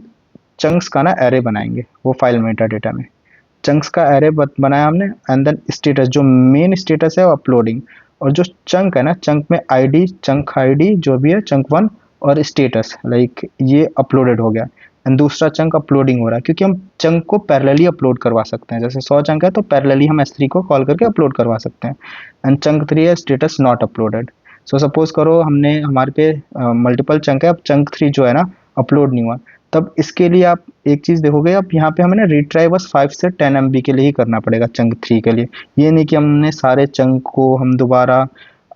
चंक्स का ना एरे बनाएंगे वो फाइल मेटा डेटा में। चंक्स का एरे बनाया हमने, एंड देन स्टेटस, जो मेन स्टेटस है वो अपलोडिंग। और जो चंक है ना, चंक में आईडी, चंक आईडी जो भी है, चंक 1 और स्टेटस, लाइक ये अपलोडेड हो गया। एंड दूसरा चंक अपलोडिंग हो रहा है, क्योंकि हम चंक को पैरेलली अपलोड करवा सकते हैं। जैसे 100 चंक है तो पैरेलली हम S3 को कॉल करके अपलोड करवा सकते हैं। एंड चंक 3 है स्टेटस नॉट अपलोडेड। सपोज करो हमने हमारे पे मल्टीपल चंक है, अब चंक 3 जो है ना अपलोड नहीं हुआ, तब इसके लिए आप एक चीज़ देखोगे, अब यहाँ पे हमें ना रीट्राई बस 5 से 10 MB के लिए ही करना पड़ेगा चंक 3 के लिए। ये नहीं कि हमने सारे चंक को हम दोबारा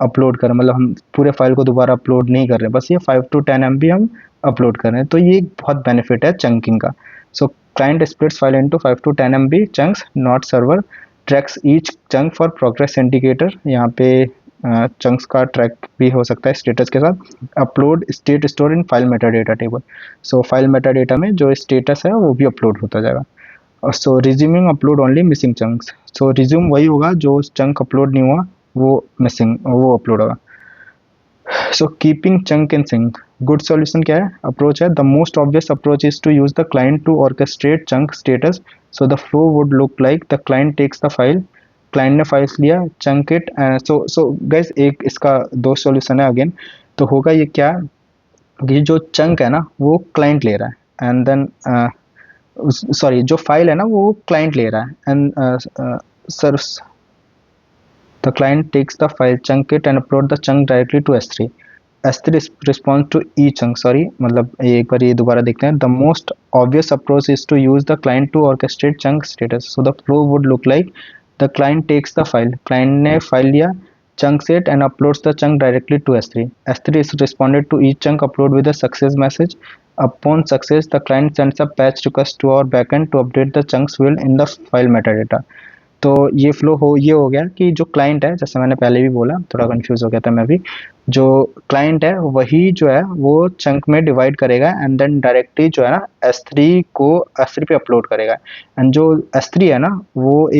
अपलोड करें, मतलब हम पूरे फाइल को दोबारा अपलोड नहीं कर रहे, बस ये 5 to 10 MB हम अपलोड कर रहे हैं। तो ये एक बहुत बेनिफिट है चंकिंग का। सो client splits file into 5 to 10 MB chunks, not server tracks each chunk for progress indicator। यहाँ पे चंक्स का ट्रैक भी हो सकता है स्टेटस के साथ। Upload state store in file Meta data table. File Meta data में जो स्टेटस है वो भी अपलोड होता जाएगा। और resuming upload only missing chunks. Resume वही होगा जो चंक अपलोड नहीं हुआ, वो मिसिंग, वो अपलोड होगा। Keeping chunk in sync, good solution क्या है, अप्रोच है। The most obvious approach is to use the client to orchestrate chunk status. The flow would look like the client takes the file, client ने files लिया, chunk it. So guys, एक इसका दो solution है again. तो होगा ये क्या, कि जो चंक है ना वो क्लाइंट ले रहा है, एंड देन सॉरी, जो फाइल है ना वो क्लाइंट ले रहा है, and sir the client takes the file, chunk it and upload the chunk directly to S3। S3 responds to each chunk, sorry, मतलब एक बार ये दोबारा देखते हैं। The most obvious approach is to use the client to orchestrate chunk status। So the flow would look like the client takes the file, client ने file लिया, chunks it and uploads the chunk directly to S3। S3 is responded to each chunk upload with a success message। Upon success, the client sends a patch request to our backend to update the chunks field in the file metadata। तो ये flow हो गया कि जो client है, जैसे मैंने पहले भी बोला, थोड़ा कंफ्यूज हो गया था मैं भी, जो क्लाइंट है वही जो है वो चंक में डिवाइड करेगा, एंड देन डायरेक्टली जो है ना S3 पे अपलोड करेगा। एंड जो S3 है ना वो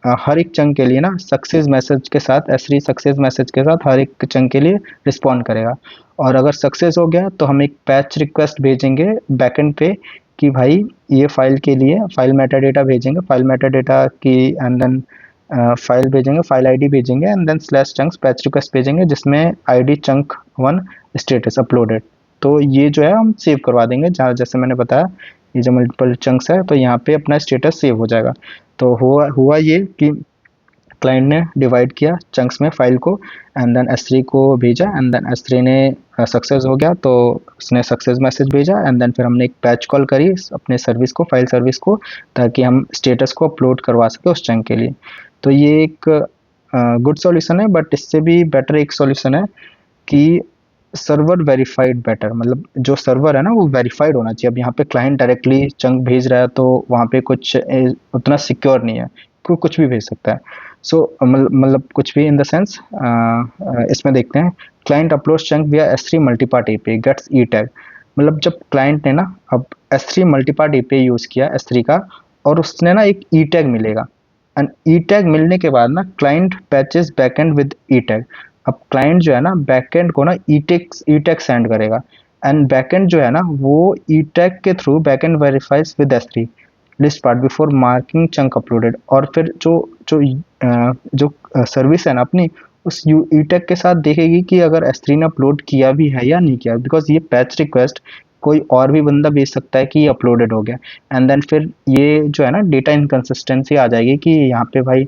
हर एक चंक के लिए ना सक्सेस मैसेज के साथ, S3 सक्सेस मैसेज के साथ हर एक चंक के लिए रिस्पॉन्ड करेगा। और अगर सक्सेस हो गया तो हम एक पैच रिक्वेस्ट भेजेंगे बैकएंड पे कि भाई ये फाइल के लिए फाइल मेटा डेटा भेजेंगे, फाइल मेटा डेटा की, एंड देन फाइल भेजेंगे, फाइल आईडी भेजेंगे, and then slash chunks patch request भेजेंगे जिसमें आईडी चंक 1 स्टेटस अपलोडेड। तो ये जो है हम सेव करवा देंगे, जहाँ जैसे मैंने बताया ये जो मल्टीपल चंक्स है तो यहाँ पे अपना स्टेटस सेव हो जाएगा। तो हुआ ये कि क्लाइंट ने डिवाइड किया चंक्स में फाइल को, एंड देन S3 को भेजा, एंड देन S3 ने सक्सेस हो गया तो उसने सक्सेस मैसेज भेजा, एंड देन फिर हमने एक पैच कॉल करी अपने सर्विस को, फाइल सर्विस को, ताकि हम स्टेटस को अपलोड करवा सके उस चंक के लिए। तो ये एक गुड सॉल्यूशन है, बट इससे भी बेटर एक सॉल्यूशन है कि सर्वर वेरीफाइड बेटर, मतलब जो सर्वर है ना वो वेरीफाइड होना चाहिए। अब यहाँ पे क्लाइंट डायरेक्टली चंक भेज रहा है तो वहाँ पे कुछ उतना सिक्योर नहीं है, कुछ भी भेज सकता है। मतलब कुछ भी इन द सेंस, इसमें देखते हैं, क्लाइंट अपलोड चंक विया S3 मल्टीपार्ट एपीआई गेट्स ई टैग। मतलब जब क्लाइंट ने ना अब S3 मल्टीपार्ट एपीआई यूज़ किया S3 का, और उसने ना एक ई टैग मिलेगा, एंड ई टैग मिलने के बाद ना client patches backend with E tag. अब क्लाइंट जो है ना बैकएंड को ना ई टैग सेंड करेगा, एंड बैकएंड जो है ना वो ई टैग के through backend verifies with S3 list part before marking chunk uploaded. और फिर जो सर्विस है ना अपनी, उस ई टैग के साथ देखेगी कि अगर S3 ने अपलोड किया भी है या नहीं किया, बिकॉज ये पैच रिक्वेस्ट कोई और भी बंदा भेज सकता है कि ये अपलोडेड हो गया। एंड देन फिर ये जो है ना डेटा इनकन्सिस्टेंसी आ जाएगी कि यहाँ पे भाई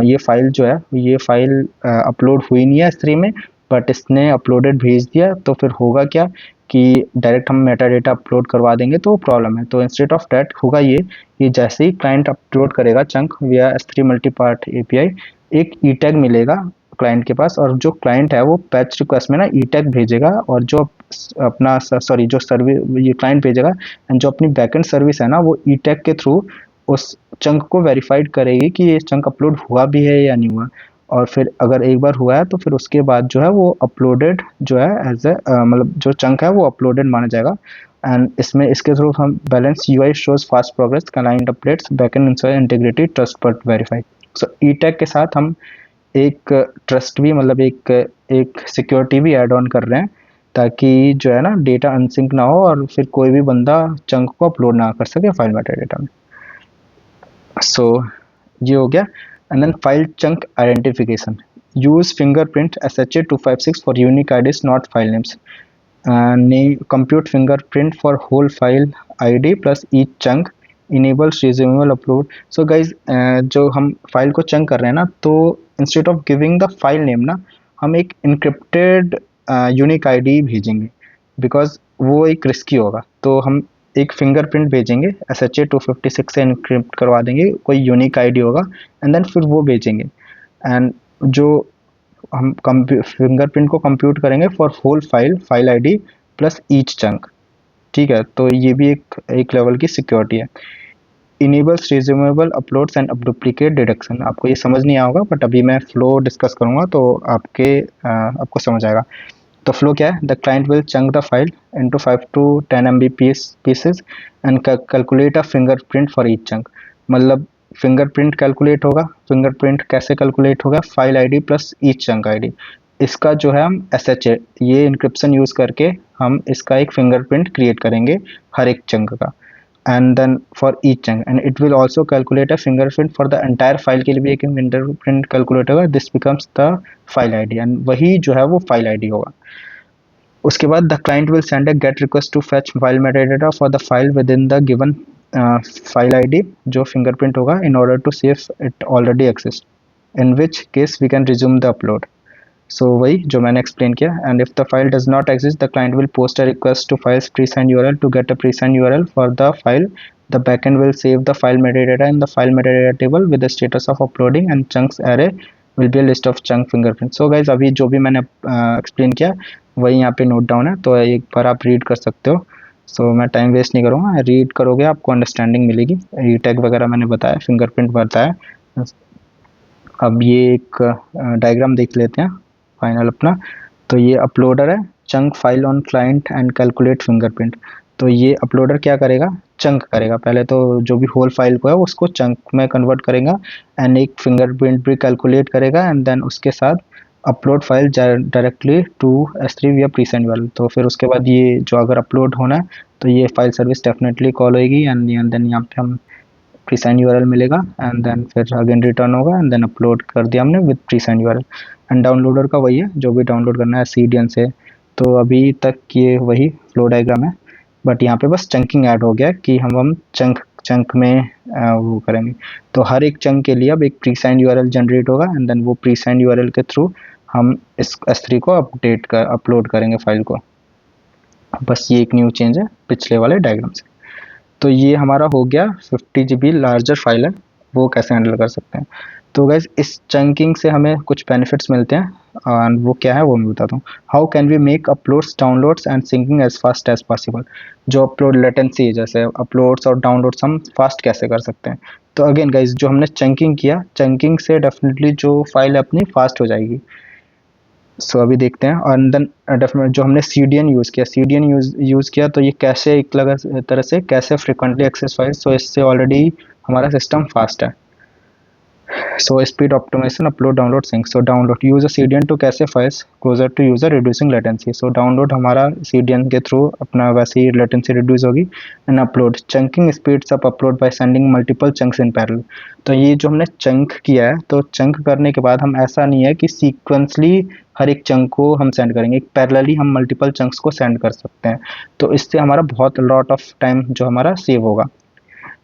ये फाइल जो है ये फाइल अपलोड हुई नहीं है S3 में, बट इसने अपलोडेड भेज दिया। तो फिर होगा क्या कि डायरेक्ट हम मेटा डेटा अपलोड करवा देंगे तो प्रॉब्लम है। तो इंस्टेड ऑफ दैट होगा ये कि जैसे ही क्लाइंट अपलोड करेगा चंक विया S3 मल्टीपार्ट API, एक ई टैग मिलेगा क्लाइंट के पास, और जो क्लाइंट है वो पैच रिक्वेस्ट में ना ई टैग भेजेगा, और जो अपना सॉरी जो सर्विस ये क्लाइंट भेजेगा एंड जो अपनी बैकएंड सर्विस है ना वो ई टैग के थ्रू उस चंक को वेरीफाइड करेगी कि ये चंक अपलोड हुआ भी है या नहीं हुआ। और फिर अगर एक बार हुआ है तो फिर उसके बाद जो है वो अपलोडेड जो है एज ए मतलब जो चंक है वो अपलोडेड माना जाएगा। एंड इसमें इसके थ्रू हम balance UI shows fast progress client updates backend integrity trust but verify. So E tag के साथ हम एक ट्रस्ट भी मतलब एक सिक्योरिटी भी ऐड ऑन कर रहे हैं, ताकि जो है ना डेटा अनसिंक ना हो और फिर कोई भी बंदा चंक को अपलोड ना कर सके फाइल मेटा डेटा में। सो ये हो गया। And then file chunk identification, use fingerprint SHA-256 for unique IDs not file names, compute fingerprint for whole file ID plus each chunk, enables resumeable upload। so guys जो हम file को chunk कर रहे हैं ना, तो instead of giving the file name ना हम एक इनक्रिप्टेड यूनिक आईडी भेजेंगे, बिकॉज वो एक रिस्की होगा। तो हम एक फिंगरप्रिंट भेजेंगे SHA-256 से इनक्रिप्ट करवा देंगे, कोई यूनिक आईडी होगा एंड देन फिर वो भेजेंगे। एंड जो हम फिंगरप्रिंट को कंप्यूट करेंगे for whole file ID plus each chunk. ठीक है, तो ये भी एक लेवल की सिक्योरिटी है। Enables resumable uploads and duplicate deduction, आपको ये समझ नहीं आएगा बट अभी मैं फ्लो डिस्कस करूंगा तो आपको समझ आएगा। तो फ्लो क्या है, the client will chunk the file into 5 to 10 MB pieces and calculate a fingerprint for each chunk. मतलब फिंगरप्रिंट कैलकुलेट होगा, फिंगरप्रिंट कैसे कैलकुलेट होगा, file ID plus each chunk ID. इसका जो है हम SHA ये इंक्रिप्शन यूज करके हम इसका एक फिंगरप्रिंट क्रिएट करेंगे हर एक चंक का, and then for each chunk and it will also calculate a fingerprint for the entire file के लिए भी एक फिंगरप्रिंट कैलकुलेट होगा, this becomes the file ID and वही जो है वो फाइल आईडी होगा। उसके बाद the client will send a get request to fetch file metadata for the file within the given file ID जो फिंगरप्रिंट होगा in order to save it already exist, in which case we can resume the upload. So वही जो मैंने explain किया। And if the file does not exist the client will post a request to files presigned URL to get a presigned URL for the file, the backend will save the file metadata in the file metadata table with the status of uploading and chunks array will be a list of chunk fingerprints। so guys अभी जो भी मैंने explain किया वही यहाँ पे note down है, तो एक बार आप रीड कर सकते हो। सो मैं टाइम वेस्ट नहीं करूँगा, रीड करोगे आपको अंडरस्टैंडिंग मिलेगी। ई टैग वगैरह मैंने बताया, फिंगरप्रिंट बताया। अब ये एक डायग्राम देख लेते हैं फाइनल अपना। तो ये अपलोडर है, chunk file on client and calculate fingerprint. तो ये अपलोडर क्या करेगा, चंक करेगा पहले, तो जो भी होल फाइल को है उसको चंक में कन्वर्ट करेगा एंड एक फिंगरप्रिंट भी कैलकुलेट करेगा एंड देन उसके साथ upload file directly to S3 विया प्रीसेंड वाल। तो फिर उसके बाद ये जो अगर अपलोड होना है तो ये फाइल सर्विस डेफिनेटली कॉल होगी एंड देन यहाँ पे हम प्रीसाइन URL मिलेगा एंड देन फिर अगेन रिटर्न होगा एंड देन अपलोड कर दिया हमने विद प्रीसाइन URL। एंड डाउनलोडर का वही है, जो भी डाउनलोड करना है CDN से। तो अभी तक ये वही फ्लो डायग्राम है, बट यहाँ पे बस चंकिंग ऐड हो गया कि हम चंक में वो करेंगे। तो हर एक चंक के लिए अब एक प्रीसाइन URL जनरेट होगा एंड देन वो प्रीसाइन URL के थ्रू हम इस S3 को अपलोड करेंगे फाइल को। बस ये एक न्यू चेंज है पिछले वाले डायग्राम से। तो ये हमारा हो गया 50 GB लार्जर फाइल है, वो कैसे हैंडल कर सकते हैं। तो गैस इस चंकिंग से हमें कुछ बेनिफिट्स मिलते हैं और वो क्या है वो मैं बताता हूँ। How can we make uploads downloads and syncing as fast as possible. जो अपलोड लेटेंसी है, जैसे अपलोड्स और डाउनलोड्स हम फास्ट कैसे कर सकते हैं। तो अगेन गाइज जो हमने चंकिंग किया, चंकिंग से डेफिनेटली जो फाइल है अपनी फास्ट हो जाएगी। सो अभी देखते हैं। और देन डेफिनेट जो हमने CDN यूज़ किया, CDN यूज़ किया तो ये कैसे एक तरह से कैसे फ्रिक्वेंटली एक्सेस फाइल, सो इससे ऑलरेडी हमारा सिस्टम फास्ट है। So speed optimization upload download sync. So download use CDN to cache files closer to user reducing latency. So download हमारा CDN के थ्रू अपना वैसे ही लेटेंसी रिड्यूस होगी। And upload chunking speeds up upload by sending multiple chunks in parallel. तो ये जो हमने चंक किया है, तो चंक करने के बाद हम ऐसा नहीं है कि सीक्वेंसली हर एक चंक को हम सेंड करेंगे, एक पैरेलली हम मल्टीपल चंक्स को सेंड कर सकते हैं। तो इससे हमारा बहुत लॉट ऑफ टाइम जो हमारा सेव होगा।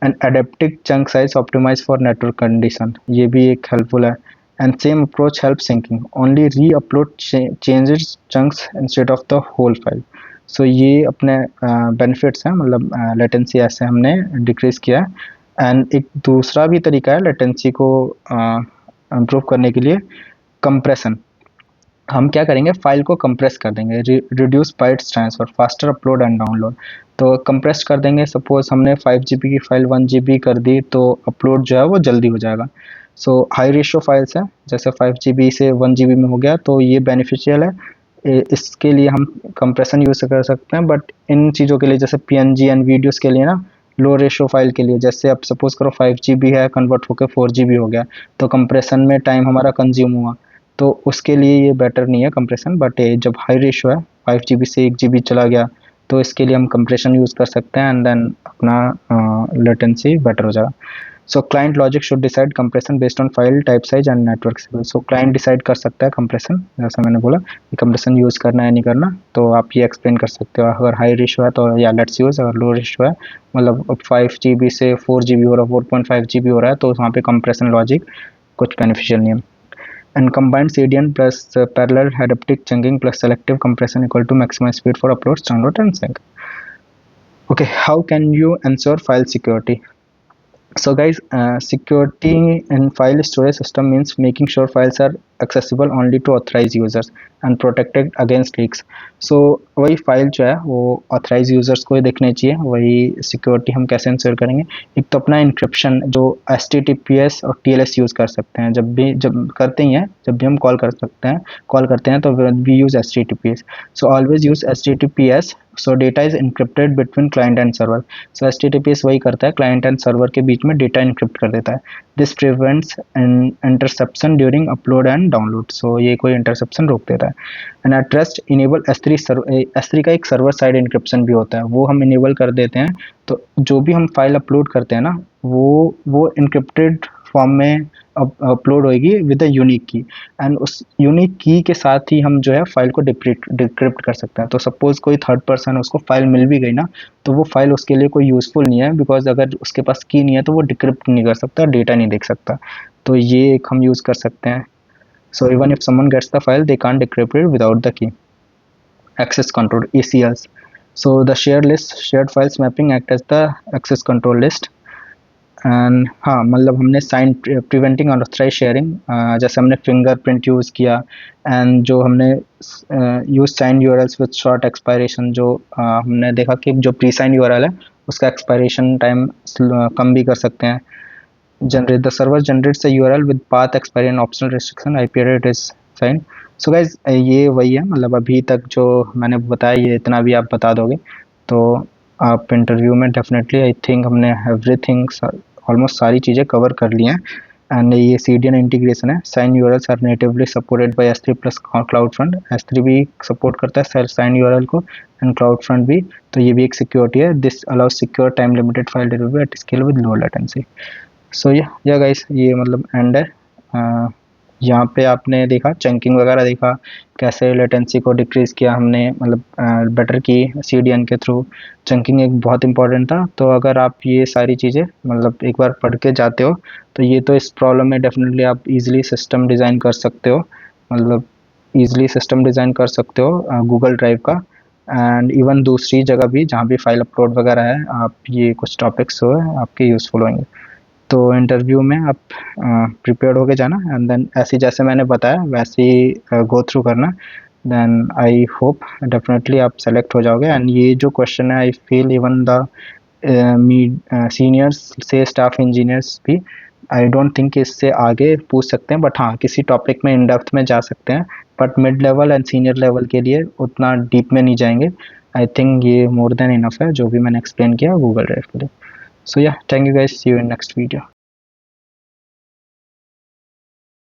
And adaptive chunk size optimize for network condition, ये भी एक हेल्पफुल है। And same approach help syncing, only reupload changes chunks instead of the whole file. So ये अपने बेनिफिट्स हैं, मतलब लेटेंसी ऐसे हमने डिक्रीज किया है। एंड एक दूसरा भी तरीका है लेटेंसी को इम्प्रूव करने के लिए, कंप्रेशन। हम क्या करेंगे, फाइल को कंप्रेस कर देंगे, reduce bytes transfer, faster upload and download. तो कंप्रेस कर देंगे, सपोज हमने 5 GB की फाइल 1 GB कर दी तो अपलोड जो है वो जल्दी हो जाएगा। सो हाई रेशियो फाइल्स है, जैसे 5 GB से 1 GB में हो गया, तो ये बेनिफिशियल है। इसके लिए हम कंप्रेशन यूज़ कर सकते हैं, बट इन चीज़ों के लिए जैसे PNG एंड वीडियोस के लिए ना, लो रेशियो फाइल के लिए, जैसे अब सपोज करो 5 GB है, कन्वर्ट होकर 4 GB हो गया, तो कंप्रेशन में टाइम हमारा कंज्यूम हुआ, तो उसके लिए ये बेटर नहीं है कंप्रेशन। बट जब हाई रेशियो है, 5 GB से 1 GB चला गया, तो इसके लिए हम कंप्रेशन यूज़ कर सकते हैं, एंड देन अपना लेटेंसी बेटर हो जाएगा। सो client logic should decide compression based on file type size and network speed. So client decide कर सकता है कंप्रेशन, जैसा मैंने बोला कि कंप्रेशन यूज़ करना है नहीं करना, तो आप ये एक्सप्लेन कर सकते हो। अगर हाई रेशियो है तो या लेट्स यूज़, अगर लो रेशियो है मतलब 5 GB से 4 GB हो रहा है, 4.5 GB हो रहा है, तो वहाँ पे कंप्रेशन लॉजिक कुछ बेनिफिशियल नहीं है। And combined CDN plus parallel adaptive chunking plus selective compression equal to maximum speed for uploads, download and sync. Okay, how can you ensure file security? So guys, security in file storage system means making sure files are accessible only to authorized users and protected against leaks. So वही file जो है वो authorise users को ही देखने चाहिए। वही security हम कैसे इंश्योर करेंगे, एक तो अपना इंक्रिप्शन, जो HTTPS और TLS यूज़ कर सकते हैं, जब करते ही हैं, जब भी हम कॉल करते हैं तो we use HTTPS। So always use HTTPS, so data is encrypted between client and server. So HTTPS वही करता है, क्लाइंट एंड सर्वर के बीच में डेटा इनक्रिप्ट कर देता है। This prevents interception during upload and download. So ये कोई इंटरसेप्शन रोक देता है। And eight trust enable S3 का एक सर्वर साइड इंक्रिप्शन भी होता है, वो हम इनेबल कर देते हैं, तो जो भी हम फाइल अपलोड करते हैं ना, वो इनक्रिप्टेड फॉर्म में अपलोड होएगी विद अ यूनिक की, एंड उस यूनिक की के साथ ही हम जो है फाइल को डिक्रिप्ट कर सकते हैं। तो सपोज कोई थर्ड पर्सन उसको फाइल मिल भी गई ना, तो वो फाइल उसके लिए कोई यूज़फुल नहीं है, बिकॉज अगर उसके पास की नहीं है तो वो डिक्रिप्ट नहीं कर सकता, डेटा नहीं देख सकता। तो ये एक हम यूज़ कर सकते हैं। So even if someone gets the file, they can't decrypt it without the key. Access control, ACLs. So the shared files mapping act as the access control list. And हाँ, मतलब हमने साइन प्रिवेंटिंग अनऑथराइज्ड शेयरिंग, जैसे हमने fingerprint use किया, and जो हमने use sign URLs with short expiration, जो हमने देखा कि जो प्री साइन यूआरएल है उसका एक्सपायरेशन टाइम कम भी कर सकते हैं। generate the server generates a URL with path expiry and optional restriction, IP address is fine. So guys, ये वही है, मतलब अभी तक जो मैंने बताया ये इतना भी आप बता दोगे तो आप इंटरव्यू में डेफिनेटली, आई थिंक हमने एवरीथिंग ऑलमोस्ट सारी चीज़ें कवर कर ली हैं। एंड ये CDN इंटीग्रेशन है, sign URLs are natively supported by S3 plus CloudFront। S3 भी सपोर्ट करता है साइन यूआरएल को, एंड CloudFront भी, तो ये भी एक सिक्योरिटी है। This allows secure time limited file delivery at scale with low latency. So yeah guys, ये मतलब एंड है। यहाँ पे आपने देखा चंकिंग वगैरह, देखा कैसे लेटेंसी को डिक्रीज़ किया हमने, मतलब बेटर की CDN के थ्रू। चंकिंग एक बहुत इंपॉर्टेंट था, तो अगर आप ये सारी चीज़ें मतलब एक बार पढ़ के जाते हो तो ये तो इस प्रॉब्लम में डेफिनेटली आप इजीली सिस्टम डिज़ाइन कर सकते हो, मतलब ईजिली सिस्टम डिज़ाइन कर सकते हो गूगल ड्राइव का, एंड इवन दूसरी जगह भी जहाँ भी फाइल अपलोड वगैरह है, आप ये कुछ टॉपिक्स हो आपके यूज़फुल होंगे। तो इंटरव्यू में आप प्रिपेयर्ड होके जाना, एंड देन ऐसे जैसे मैंने बताया वैसे ही गो थ्रू करना, देन आई होप डेफिनेटली आप सेलेक्ट हो जाओगे। एंड ये जो क्वेश्चन है, I feel even the seniors से स्टाफ इंजीनियर्स भी, आई डोंट थिंक इससे आगे पूछ सकते हैं, बट हाँ किसी टॉपिक में इन डेप्थ में जा सकते हैं, but mid level and senior level के लिए उतना डीप में नहीं जाएंगे। आई थिंक ये मोर देन इनफ है जो भी मैंने एक्सप्लेन किया गूगल ड्राइव के लिए। So yeah, thank you guys, see you in next video.